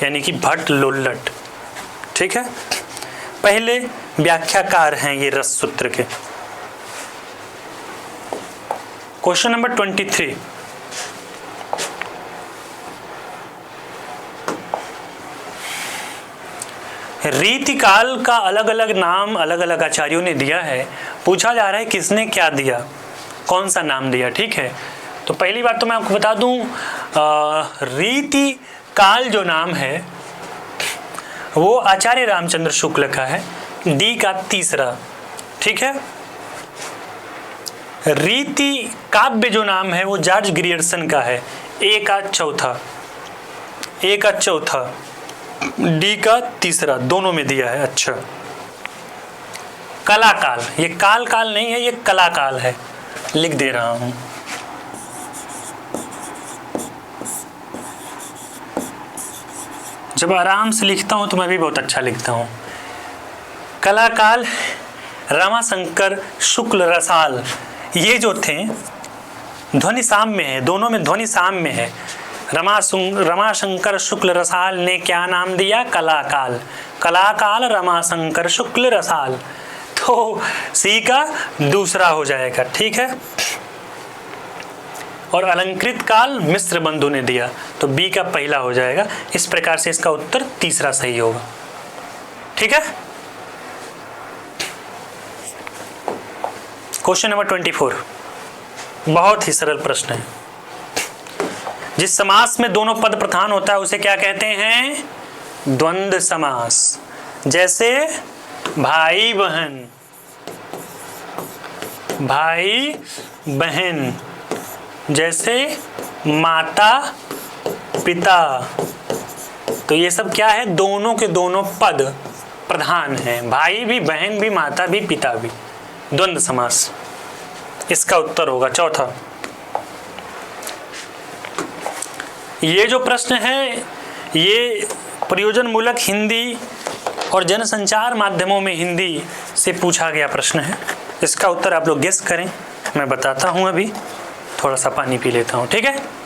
यानी कि भट्ट लोल्लट, ठीक है। पहले व्याख्याकार हैं ये रस सूत्र के। Question number 23। रीतिकाल का अलग अलग नाम अलग अलग आचार्यों ने दिया है। पूछा जा रहा है किसने क्या दिया, कौन सा नाम दिया, ठीक है। तो पहली बात तो मैं आपको बता दूं, रीतिकाल जो नाम है वो आचार्य रामचंद्र शुक्ल का है, डी का तीसरा, ठीक है। रीति काव्य जो नाम है वो जॉर्ज ग्रियर्सन का है, ए का चौथा, डी का तीसरा, दोनों में दिया है। अच्छा, कलाकाल, ये काल काल नहीं है, ये कलाकाल है, लिख दे रहा हूं। जब आराम से लिखता हूं तो मैं भी बहुत अच्छा लिखता हूं। कलाकाल रमाशंकर शुक्ल रसाल, ये जो थे ध्वनि साम्य है, दोनों में ध्वनि साम्य है। रमाशंकर शुक्ल रसाल ने क्या नाम दिया, कलाकाल, कलाकाल रमाशंकर शुक्ल रसाल, तो सी का दूसरा हो जाएगा, ठीक है। और अलंकृत काल मिश्र बंधु ने दिया, तो बी का पहला हो जाएगा। इस प्रकार से इसका उत्तर तीसरा सही होगा, ठीक है। क्वेश्चन नंबर 24 बहुत ही सरल प्रश्न है। जिस समास में दोनों पद प्रधान होता है उसे क्या कहते हैं, द्वंद्व समास। जैसे भाई बहन, जैसे माता पिता, तो ये सब क्या है, दोनों के दोनों पद प्रधान हैं, भाई भी, बहन भी, माता भी, पिता भी, द्वंद्व समास। इसका उत्तर होगा चौथा। ये जो प्रश्न है ये प्रयोजन मूलक हिंदी और जनसंचार माध्यमों में हिंदी से पूछा गया प्रश्न है। इसका उत्तर आप लोग गेस करें, मैं बताता हूं। अभी थोड़ा सा पानी पी लेता हूं, ठीक है।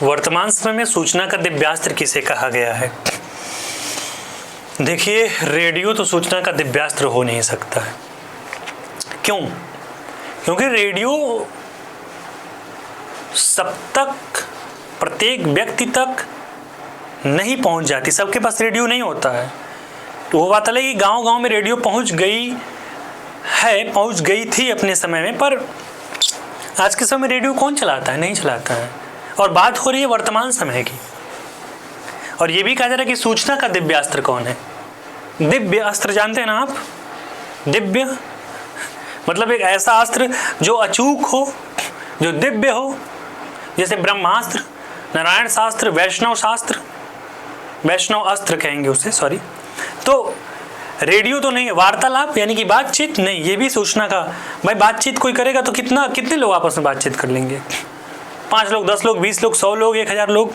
वर्तमान समय में सूचना का दिव्यास्त्र किसे कहा गया है। देखिए, रेडियो तो सूचना का दिव्यास्त्र हो नहीं सकता है। क्यों? क्योंकि रेडियो सब तक, प्रत्येक व्यक्ति तक नहीं पहुंच जाती, सबके पास रेडियो नहीं होता है। तो वो बात अलग कि गांव-गांव में रेडियो पहुंच गई थी अपने समय में, पर आज के समय रेडियो कौन चलाता है, नहीं चलाता है। और बात हो रही है वर्तमान समय की। और ये भी कहा जा रहा है कि सूचना का दिव्य अस्त्र कौन है। दिव्य अस्त्र जानते हैं ना आप? दिव्य मतलब एक ऐसा अस्त्र जो अचूक हो, जो दिव्य हो, जैसे ब्रह्मास्त्र, नारायण शास्त्र, वैष्णव अस्त्र कहेंगे उसे, सॉरी। तो रेडियो तो नहीं है, वार्तालाप यानी कि बातचीत नहीं, ये भी सूचना का। भाई बातचीत कोई करेगा तो कितने लोग आपस में बातचीत कर लेंगे? 5 लोग, 10 लोग, 20 लोग, 100 लोग, 1000 लोग?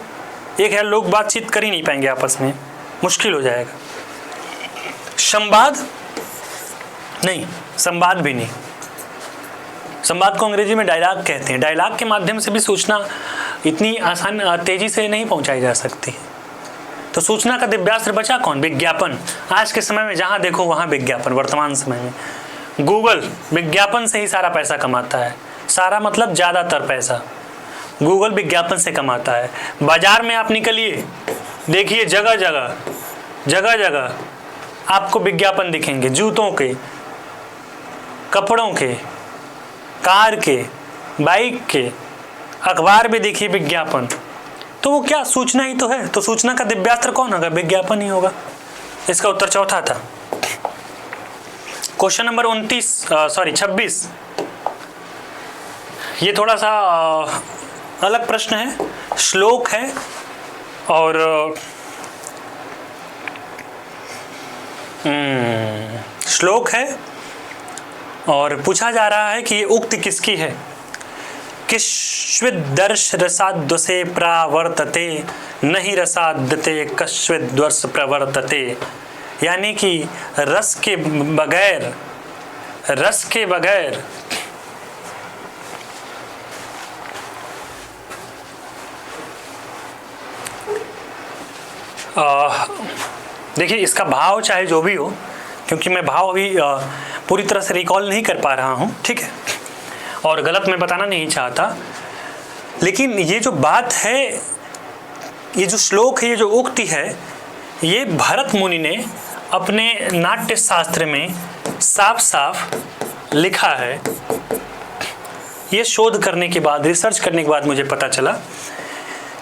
1000 लोग बातचीत कर ही नहीं पाएंगे आपस में, मुश्किल हो जाएगा। संवाद नहीं, संवाद भी नहीं। संवाद को अंग्रेजी में डायलॉग कहते हैं। डायलॉग के माध्यम से भी सूचना इतनी आसान तेजी से नहीं पहुंचाई जा सकती। तो सूचना का दिव्यास्त्र बचा कौन? विज्ञापन। आज के समय में जहां देखो वहां विज्ञापन। वर्तमान समय में गूगल विज्ञापन से ही सारा पैसा कमाता है। सारा मतलब ज्यादातर पैसा गूगल विज्ञापन से कमाता है। बाजार में आप निकलिए, देखिए जगह जगह आपको विज्ञापन दिखेंगे, जूतों के, कपड़ों के, कार के, बाइक के, अखबार में देखिए विज्ञापन। तो वो क्या सूचना ही तो है। तो सूचना का दिव्यास्त्र कौन होगा? विज्ञापन ही होगा। इसका उत्तर चौथा था। Question number 26। ये थोड़ा सा अलग प्रश्न है, श्लोक है और श्लोक है और पूछा जा रहा है कि ये उक्ति किसकी है? किश्विदर्श रसाद्वसे प्रावर्तते नहीं रसाद्यते कश्विद्वर्ष प्रवर्तते। यानी कि रस के बगैर देखिए इसका भाव चाहे जो भी हो, क्योंकि मैं भाव अभी पूरी तरह से रिकॉल नहीं कर पा रहा हूँ, ठीक है, और गलत मैं बताना नहीं चाहता। लेकिन ये जो बात है, ये जो श्लोक है, ये जो उक्ति है, ये भरत मुनि ने अपने नाट्य शास्त्र में साफ साफ लिखा है। ये शोध करने के बाद, रिसर्च करने के बाद मुझे पता चला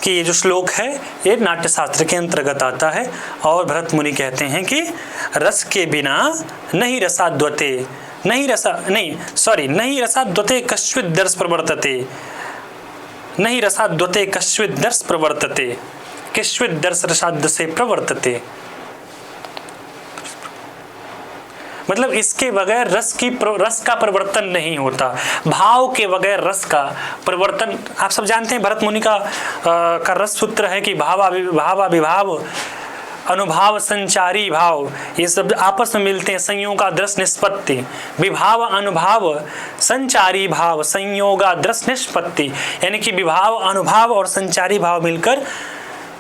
कि ये जो श्लोक है ये नाट्य शास्त्र के अंतर्गत आता है। और भरत मुनि कहते हैं कि रस के बिना नहीं रसाद्वते कश्चित् दर्श प्रवर्तते, नहीं रसाद्वते कश्चित् दर्श प्रवर्तते, कश्चित् दर्श रसाद्य से प्रवर्तते। मतलब इसके बगैर रस का परिवर्तन नहीं होता। भाव के बगैर रस का परिवर्तन, आप सब जानते हैं भरत मुनि का रस सूत्र है कि भावाभिभाव अनुभाव संचारी भाव, ये सब आपस में मिलते हैं। संयोगादृश निष्पत्ति, विभाव अनुभाव संचारी भाव, संयोगादृश निष्पत्ति, यानी कि विभाव अनुभाव और संचारी भाव मिलकर,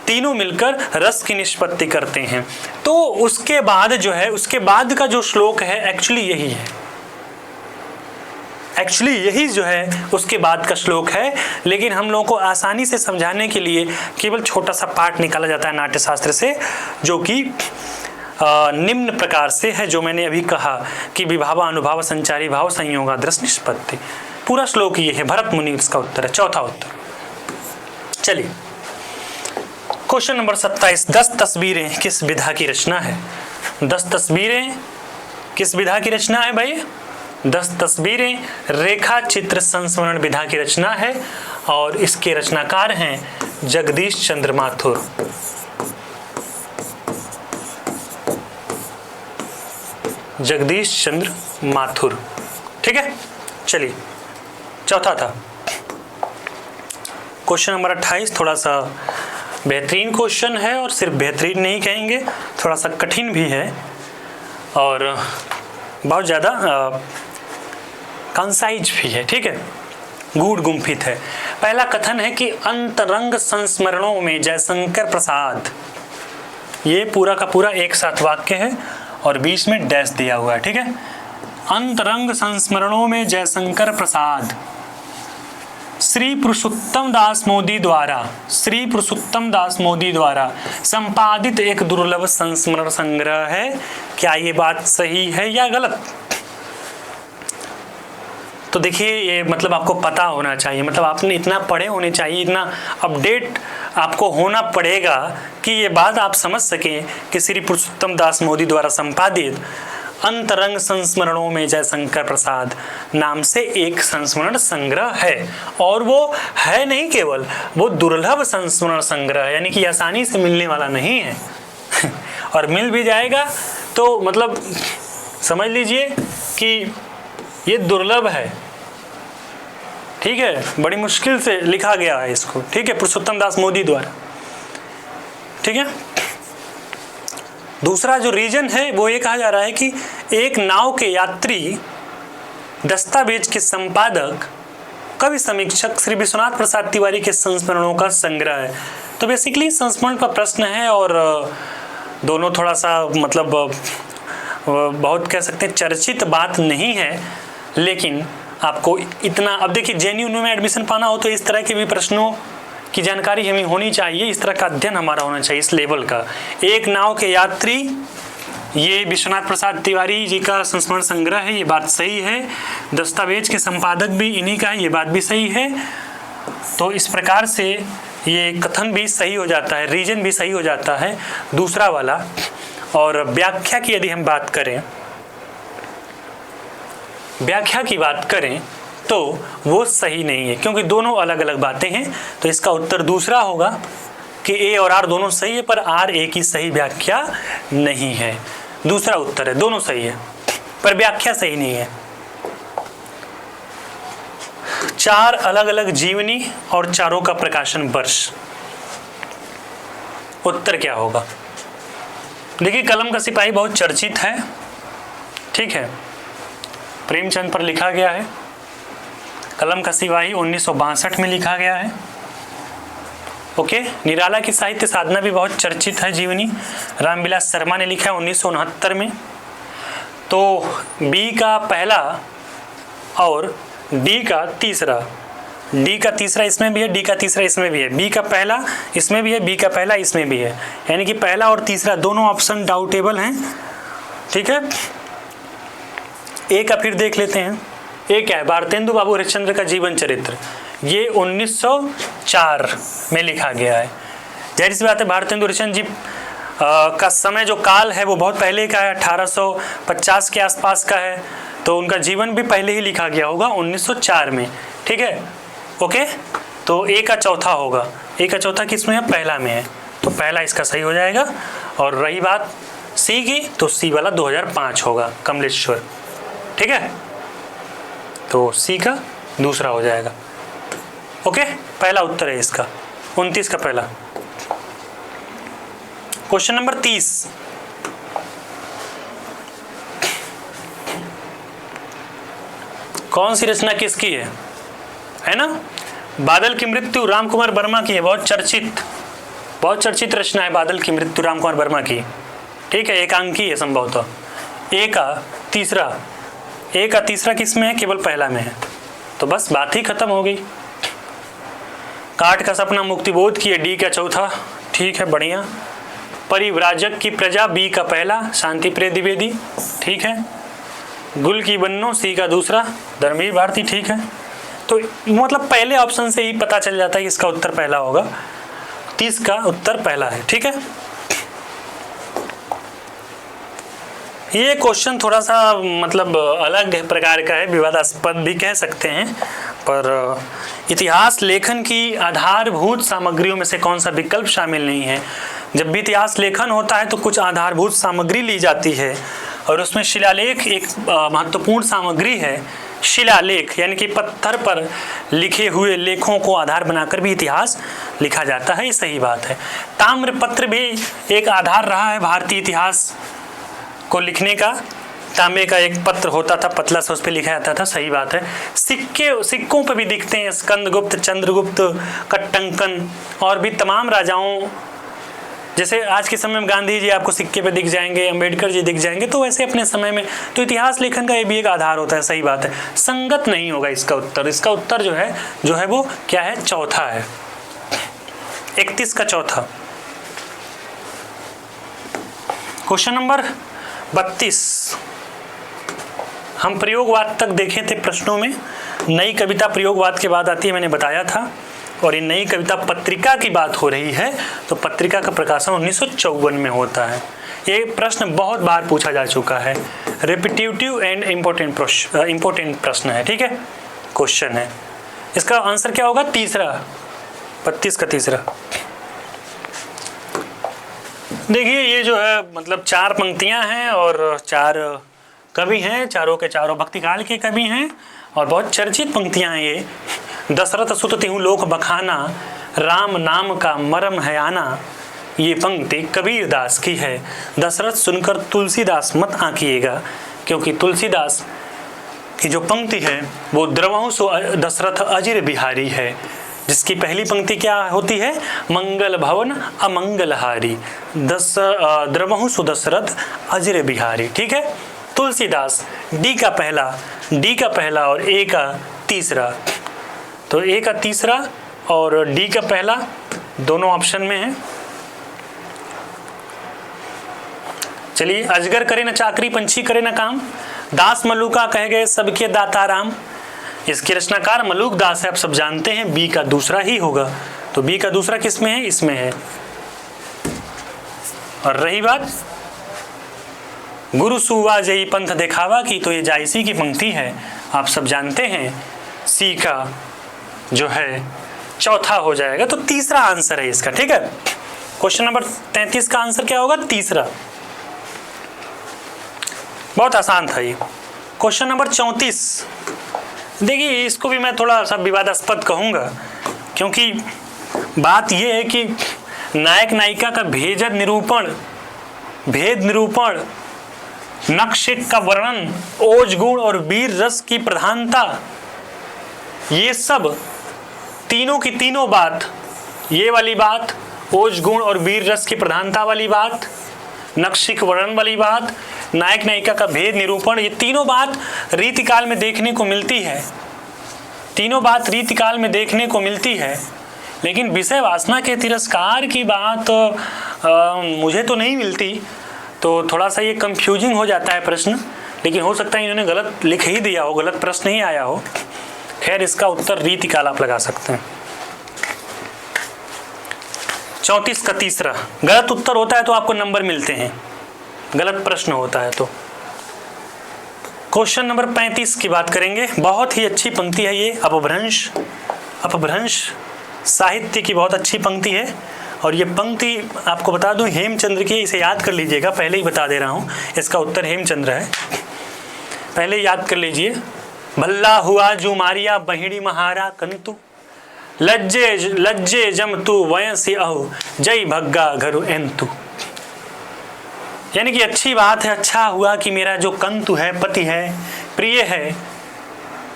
तीनों मिलकर रस की निष्पत्ति करते हैं। तो उसके बाद जो है, उसके बाद का जो श्लोक है एक्चुअली यही है, जो है उसके बाद का श्लोक है। लेकिन हम लोगों को आसानी से समझाने के लिए केवल छोटा सा पार्ट निकाला जाता है नाट्य शास्त्र से, जो कि निम्न प्रकार से है, जो मैंने अभी कहा कि विभाव अनुभाव संचारी भाव संयोगादृश निष्पत्ति। पूरा श्लोक ये है। भरत मुनि इसका उत्तर है, चौथा उत्तर। चलिए क्वेश्चन नंबर 27। 10 तस्वीरें किस विधा की रचना है? 10 तस्वीरें किस विधा की रचना है भाई? 10 तस्वीरें रेखा चित्र संस्मरण विधा की रचना है और इसके रचनाकार हैं जगदीश चंद्र माथुर। जगदीश चंद्र माथुर, ठीक है। चलिए चौथा था क्वेश्चन नंबर 28। थोड़ा सा बेहतरीन क्वेश्चन है और सिर्फ बेहतरीन नहीं कहेंगे, थोड़ा सा कठिन भी है और बहुत ज़्यादा कंसाइज भी है, ठीक है, गूढ़ गुम्फित है। पहला कथन है कि अंतरंग संस्मरणों में जयशंकर प्रसाद, ये पूरा का पूरा एक साथ वाक्य है और बीच में डैश दिया हुआ है, ठीक है। अंतरंग संस्मरणों में जयशंकर प्रसाद श्री पुरुषोत्तम दास मोदी द्वारा संपादित एक दुर्लभ संस्मरण संग्रह है। क्या ये बात सही है या गलत? तो देखिए ये मतलब आपको पता होना चाहिए, मतलब आपने इतना पढ़े होने चाहिए, इतना अपडेट आपको होना पड़ेगा कि ये बात आप समझ सकें कि श्री पुरुषोत्तम दास मोदी द्वारा संपादित अंतरंग संस्मरणों में जयशंकर प्रसाद नाम से एक संस्मरण संग्रह है। और वो है नहीं केवल, वो दुर्लभ संस्मरण संग्रह है, यानी कि आसानी से मिलने वाला नहीं है और मिल भी जाएगा तो मतलब समझ लीजिए कि ये दुर्लभ है, ठीक है, बड़ी मुश्किल से लिखा गया है इसको, ठीक है, पुरुषोत्तम दास मोदी द्वारा, ठीक है। दूसरा जो रीजन है वो ये कहा जा रहा है कि एक नाव के यात्री दस्तावेज के संपादक कवि समीक्षक श्री विश्वनाथ प्रसाद तिवारी के संस्मरणों का संग्रह है। तो बेसिकली संस्मरण का प्रश्न है और दोनों थोड़ा सा मतलब बहुत कह सकते हैं चर्चित बात नहीं है, लेकिन आपको इतना, अब देखिए JNU में एडमिशन पाना हो तो इस तरह के भी प्रश्नों की जानकारी हमें होनी चाहिए, इस तरह का अध्ययन हमारा होना चाहिए इस लेवल का। एक नाव के यात्री, ये विश्वनाथ प्रसाद तिवारी जी का संस्मरण संग्रह है, ये बात सही है। दस्तावेज के संपादक भी इन्हीं का है, ये बात भी सही है। तो इस प्रकार से ये कथन भी सही हो जाता है, रीजन भी सही हो जाता है दूसरा वाला। और व्याख्या की यदि हम बात करें, व्याख्या की बात करें तो वो सही नहीं है, क्योंकि दोनों अलग अलग बातें हैं। तो इसका उत्तर दूसरा होगा कि A और R दोनों सही है, पर R A की सही व्याख्या नहीं है। दूसरा उत्तर है, दोनों सही है पर व्याख्या सही नहीं है। 4 अलग अलग जीवनी और चारों का प्रकाशन वर्ष, उत्तर क्या होगा? देखिए, कलम का सिपाही बहुत चर्चित है, ठीक है, प्रेमचंद पर लिखा गया है। कलम का सिपाही 1962 में लिखा गया है। ओके, निराला की साहित्य साधना भी बहुत चर्चित है जीवनी, रामविलास शर्मा ने लिखा है 1969 में। तो बी का पहला और डी का तीसरा, डी का तीसरा इसमें भी है, डी का तीसरा इसमें भी है, बी का पहला इसमें भी है, बी का पहला इसमें भी है, यानी कि पहला और तीसरा दोनों ऑप्शन डाउटेबल हैं, ठीक है। ए का फिर देख लेते हैं। ए क्या है? भारतेंदु बाबू हरिश्चंद्र का जीवन चरित्र, ये 1904 में लिखा गया है। जाहिर सी बात है, भारतेंदु हरिश्चंद्र जी का समय जो काल है वो बहुत पहले का है, 1850 के आसपास का है, तो उनका जीवन भी पहले ही लिखा गया होगा 1904 में, ठीक है। ओके, तो ए का चौथा होगा, ए का चौथा किस में है? पहला में है, तो पहला इसका सही हो जाएगा। और रही बात सी की, तो सी वाला 2005 होगा, कमलेश्वर, ठीक है, तो सी का दूसरा हो जाएगा। ओके, पहला उत्तर है इसका, 29 का पहला। क्वेश्चन नंबर 30, कौन सी रचना किसकी है ना? बादल की मृत्यु राम कुमार वर्मा की है, बहुत चर्चित रचना है बादल की मृत्यु राम कुमार वर्मा की, ठीक है, एकांकी है संभवतः। ए का तीसरा किस में है? केवल पहला में है, तो बस बात ही खत्म हो गई। काट का सपना मुक्तिबोध की है, डी का चौथा, ठीक है, बढ़िया। परिव्राजक की प्रजा, बी का पहला, शांति प्रिय द्विवेदी, ठीक है। गुल की बन्नो, सी का दूसरा, धर्मवीर भारती, ठीक है। तो मतलब पहले ऑप्शन से ही पता चल जाता है कि इसका उत्तर पहला होगा, 30 का उत्तर पहला है, ठीक है। ये क्वेश्चन थोड़ा सा मतलब अलग प्रकार का है, विवादास्पद भी कह सकते हैं, पर इतिहास लेखन की आधारभूत सामग्रियों में से कौन सा विकल्प शामिल नहीं है? जब भी इतिहास लेखन होता है तो कुछ आधारभूत सामग्री ली जाती है, और उसमें शिलालेख एक महत्वपूर्ण सामग्री है। शिलालेख यानी कि पत्थर पर लिखे हुए लेखों को आधार बनाकर भी इतिहास लिखा जाता है, ये सही बात है। ताम्रपत्र भी एक आधार रहा है भारतीय इतिहास को लिखने का, तांबे का एक पत्र होता था, पतला सा, उस पर लिखा जाता था, सही बात है। सिक्कों पे भी दिखते हैं, स्कंदगुप्त, चंद्रगुप्त, कट्टंकन और भी तमाम राजाओं, जैसे आज के समय में गांधी जी आपको सिक्के पे दिख जाएंगे, अंबेडकर जी दिख जाएंगे, तो वैसे अपने समय में तो इतिहास लेखन का ये भी एक आधार होता है, सही बात है। संगत नहीं होगा इसका उत्तर, इसका उत्तर जो है वो क्या है? चौथा है, 31 का चौथा। क्वेश्चन नंबर 32, हम प्रयोगवाद तक देखे थे प्रश्नों में। नई कविता प्रयोगवाद के बाद आती है, मैंने बताया था, और ये नई कविता पत्रिका की बात हो रही है, तो पत्रिका का प्रकाशन 1954 में होता है। ये प्रश्न बहुत बार पूछा जा चुका है, रिपीटेटिव एंड इम्पोर्टेंट प्रश्न है, ठीक है, क्वेश्चन है। इसका आंसर क्या होगा? तीसरा, 32 का तीसरा। देखिए ये जो है मतलब 4 पंक्तियां हैं और 4 कवि हैं, चारों के चारों भक्ति काल के कवि हैं और बहुत चर्चित पंक्तियां हैं ये। दशरथ सुत तिहु लोक बखाना, राम नाम का मरम है आना। ये पंक्ति कबीर दास की है। दशरथ सुनकर तुलसीदास मत आंकिएगा, क्योंकि तुलसीदास की जो पंक्ति है वो द्रवहु सो दशरथ अजिर बिहारी है, जिसकी पहली पंक्ति क्या होती है? मंगल भवन अमंगलहारी, द्रवहु सो दशरथ अजिर बिहारी। ठीक है, तुलसीदास डी का पहला और ए का तीसरा, तो ए का तीसरा और डी का पहला दोनों ऑप्शन में है। चलिए, अजगर करे न चाकरी, पंछी करे न काम, दास मलूका कह गए सबके दाता राम। इसके रचनाकार मलूक दास है, आप सब जानते हैं। बी का दूसरा ही होगा, तो बी का दूसरा किस में है? इसमें है। और रही बात गुरु सुवा जई पंथ दिखावा की, तो ये जायसी की पंक्ति है, आप सब जानते हैं। सी का जो है चौथा हो जाएगा, तो तीसरा आंसर है इसका। ठीक है, क्वेश्चन नंबर 33 का आंसर क्या होगा? तीसरा। बहुत आसान था ये। क्वेश्चन नंबर 34, देखिए इसको भी मैं थोड़ा सा विवादास्पद कहूँगा, क्योंकि बात यह है कि नायक नायिका का भेद निरूपण, नक्शिक का वर्णन, ओज गुण और वीर रस की प्रधानता, ये सब तीनों की तीनों बात, ये वाली बात, ओज गुण और वीर रस की प्रधानता वाली बात, नक्शिक वर्णन वाली बात, नायक नायिका का भेद निरूपण, ये तीनों बात रीतिकाल में देखने को मिलती है। तीनों बात रीतिकाल में देखने को मिलती है, लेकिन विषय वासना के तिरस्कार की बात मुझे तो नहीं मिलती। तो थोड़ा सा ये कंफ्यूजिंग हो जाता है प्रश्न, लेकिन हो सकता है इन्होंने गलत लिख ही दिया हो, गलत प्रश्न ही आया हो। खैर, इसका उत्तर रीतिकाल आप लगा सकते हैं। 34 का तीसरा गलत उत्तर होता है तो आपको नंबर मिलते हैं, गलत प्रश्न होता है तो। क्वेश्चन नंबर 35 की बात करेंगे। बहुत ही अच्छी पंक्ति है ये, अपभ्रंश साहित्य की बहुत अच्छी पंक्ति है। और ये पंक्ति आपको बता दूं हेमचंद्र की, इसे याद कर लीजिएगा, पहले ही बता दे रहा हूँ, इसका उत्तर हेमचंद्र है, पहले याद कर लीजिए। भल्ला हुआ जो मारिया बहिड़ी महारा कंतु, लज्जे जम तू वयसी अहो, जय भग्गा घरु एंतु। यानी कि अच्छी बात है, अच्छा हुआ कि मेरा जो कंतु है, पति है, प्रिय है,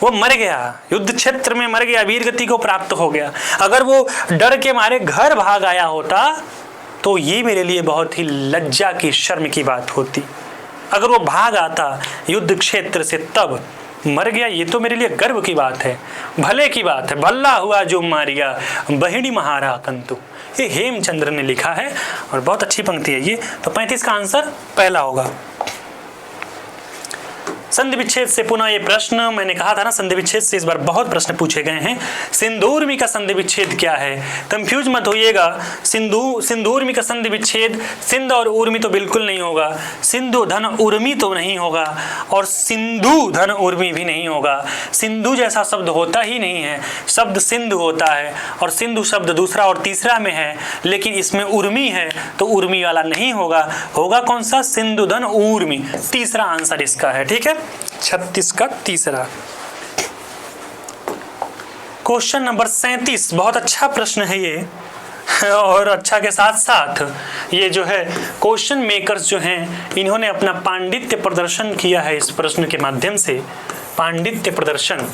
वो मर गया, युद्ध क्षेत्र में मर गया, वीर गति को प्राप्त हो गया। अगर वो डर के मारे घर भाग आया होता तो ये मेरे लिए बहुत ही लज्जा की, शर्म की बात होती। अगर वो भाग आता युद्ध क्षेत्र से, तब मर गया, ये तो मेरे लिए गर्व की बात है, भले की बात है। भल्ला हुआ जो मारिया बहिड़ी महारा कंतु, ये हेमचंद्र ने लिखा है और बहुत अच्छी पंक्ति है ये। तो 35 का आंसर पहला होगा। संधि विच्छेद से पुनः ये प्रश्न, मैंने कहा था ना संधि विच्छेद से इस बार बहुत प्रश्न पूछे गए हैं। सिंधूर्मी का संधि विच्छेद क्या है? कंफ्यूज मत होइएगा। सिंधूर्मी का संधि विच्छेद सिंध और उर्मी तो बिल्कुल नहीं होगा, सिंधु धन उर्मी तो नहीं होगा, और सिंधु धन उर्मी भी नहीं होगा। सिंधु जैसा शब्द होता ही नहीं है, शब्द सिंधु होता है और सिंधु शब्द दूसरा और तीसरा में है, लेकिन इसमें उर्मी है तो उर्मी वाला नहीं होगा। होगा कौन सा? सिंधु धन उर्मी, तीसरा आंसर इसका है। ठीक है, 36 का तीसरा। क्वेश्चन नंबर 37, बहुत अच्छा प्रश्न है ये, और अच्छा के साथ साथ ये जो है क्वेश्चन मेकर्स जो हैं, इन्होंने अपना पांडित्य प्रदर्शन किया है इस प्रश्न के माध्यम से। पांडित्य प्रदर्शन,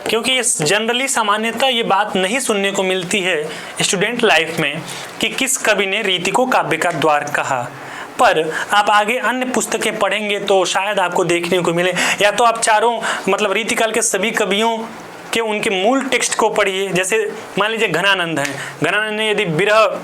क्योंकि इस जनरली सामान्यतः ये बात नहीं सुनने को मिलती है स्टूडेंट लाइफ में कि किस कवि ने रीति को काव्य का द्वार कहा, पर आप आगे अन्य पुस्तकें पढ़ेंगे तो शायद आपको देखने को मिले। या तो आप चारों मतलब रीतिकाल के सभी कवियों के उनके मूल टेक्स्ट को पढ़िए। जैसे मान लीजिए घनानंद हैं, घनानंद ने यदि विरह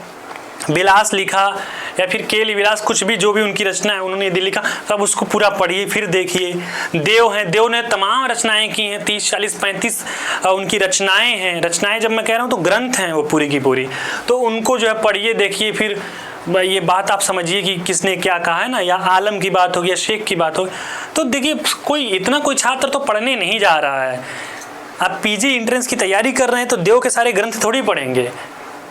विलास लिखा या फिर केली विलास, कुछ भी जो भी उनकी रचना है उन्होंने यदि लिखा, तब उसको पूरा पढ़िए, फिर देखिए। देव हैं, देव ने तमाम रचनाएं की हैं, 30, 40, 35 उनकी रचनाएं हैं। रचनाएं जब मैं कह रहा हूँ तो ग्रंथ हैं वो पूरी की पूरी, तो उनको जो है पढ़िए, देखिए, फिर ये बात आप समझिए कि किसने क्या कहा है ना, या आलम की बात होगी या शेख की बात होगी। तो देखिए कोई छात्र तो पढ़ने नहीं जा रहा है। आप पीजी एंट्रेंस की तैयारी कर रहे हैं तो देव के सारे ग्रंथ थोड़ी पढ़ेंगे,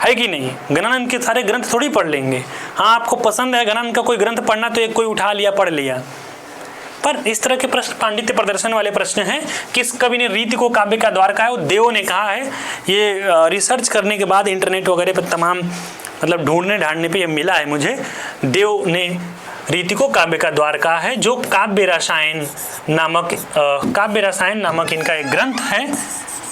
है कि नहीं? गणानंद के सारे ग्रंथ थोड़ी पढ़ लेंगे। हाँ, आपको पसंद है गणानंद का कोई ग्रंथ पढ़ना तो एक कोई उठा लिया, पढ़ लिया, पर इस तरह के प्रश्न पांडित्य प्रदर्शन वाले प्रश्न हैं। किस कवि ने रीति को काव्य का द्वार कहा है? वो देव ने कहा है। ये रिसर्च करने के बाद इंटरनेट वगैरह पर तमाम मतलब ढूंढने ढांढने पे ये मिला है मुझे। देव ने रीति को काव्य का द्वार कहा है, जो काव्य रसायन नामक इनका एक ग्रंथ है,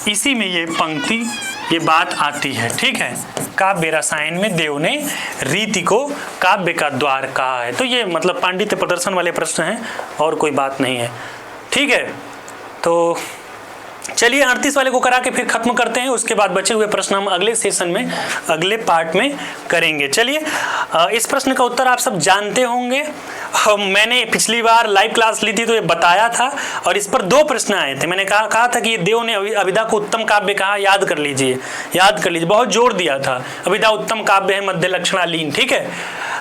इसी में ये पंक्ति, ये बात आती है। ठीक है, काव्य रसायन में देव ने रीति को काव्य का द्वार कहा है। तो ये मतलब पांडित्य प्रदर्शन वाले प्रश्न हैं और कोई बात नहीं है। ठीक है, तो चलिए 38 वाले को करा के फिर खत्म करते हैं, उसके बाद बचे हुए प्रश्न हम अगले सेशन में, अगले पार्ट में करेंगे। चलिए, इस प्रश्न का उत्तर आप सब जानते होंगे। मैंने पिछली बार लाइव क्लास ली थी तो ये बताया था, और इस पर 2 प्रश्न आए थे। मैंने कहा था कि देव ने अभिधा को उत्तम काव्य कहा, याद कर लीजिए, बहुत जोर दिया था। अभिधा उत्तम काव्य है, मध्य लक्षणालीन। ठीक है,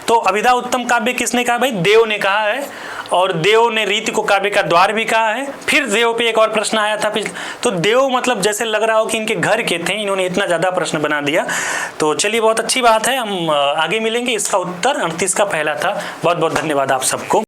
तो अभिधा उत्तम काव्य किसने कहा? भाई देव ने कहा है, और देव ने रीति को काव्य का द्वार भी कहा है। फिर देव पे एक और प्रश्न आया था तो देव मतलब जैसे लग रहा हो कि इनके घर के थे, इन्होंने इतना ज़्यादा प्रश्न बना दिया। तो चलिए, बहुत अच्छी बात है, हम आगे मिलेंगे। इसका उत्तर 38 का पहला था। बहुत बहुत धन्यवाद आप सबको।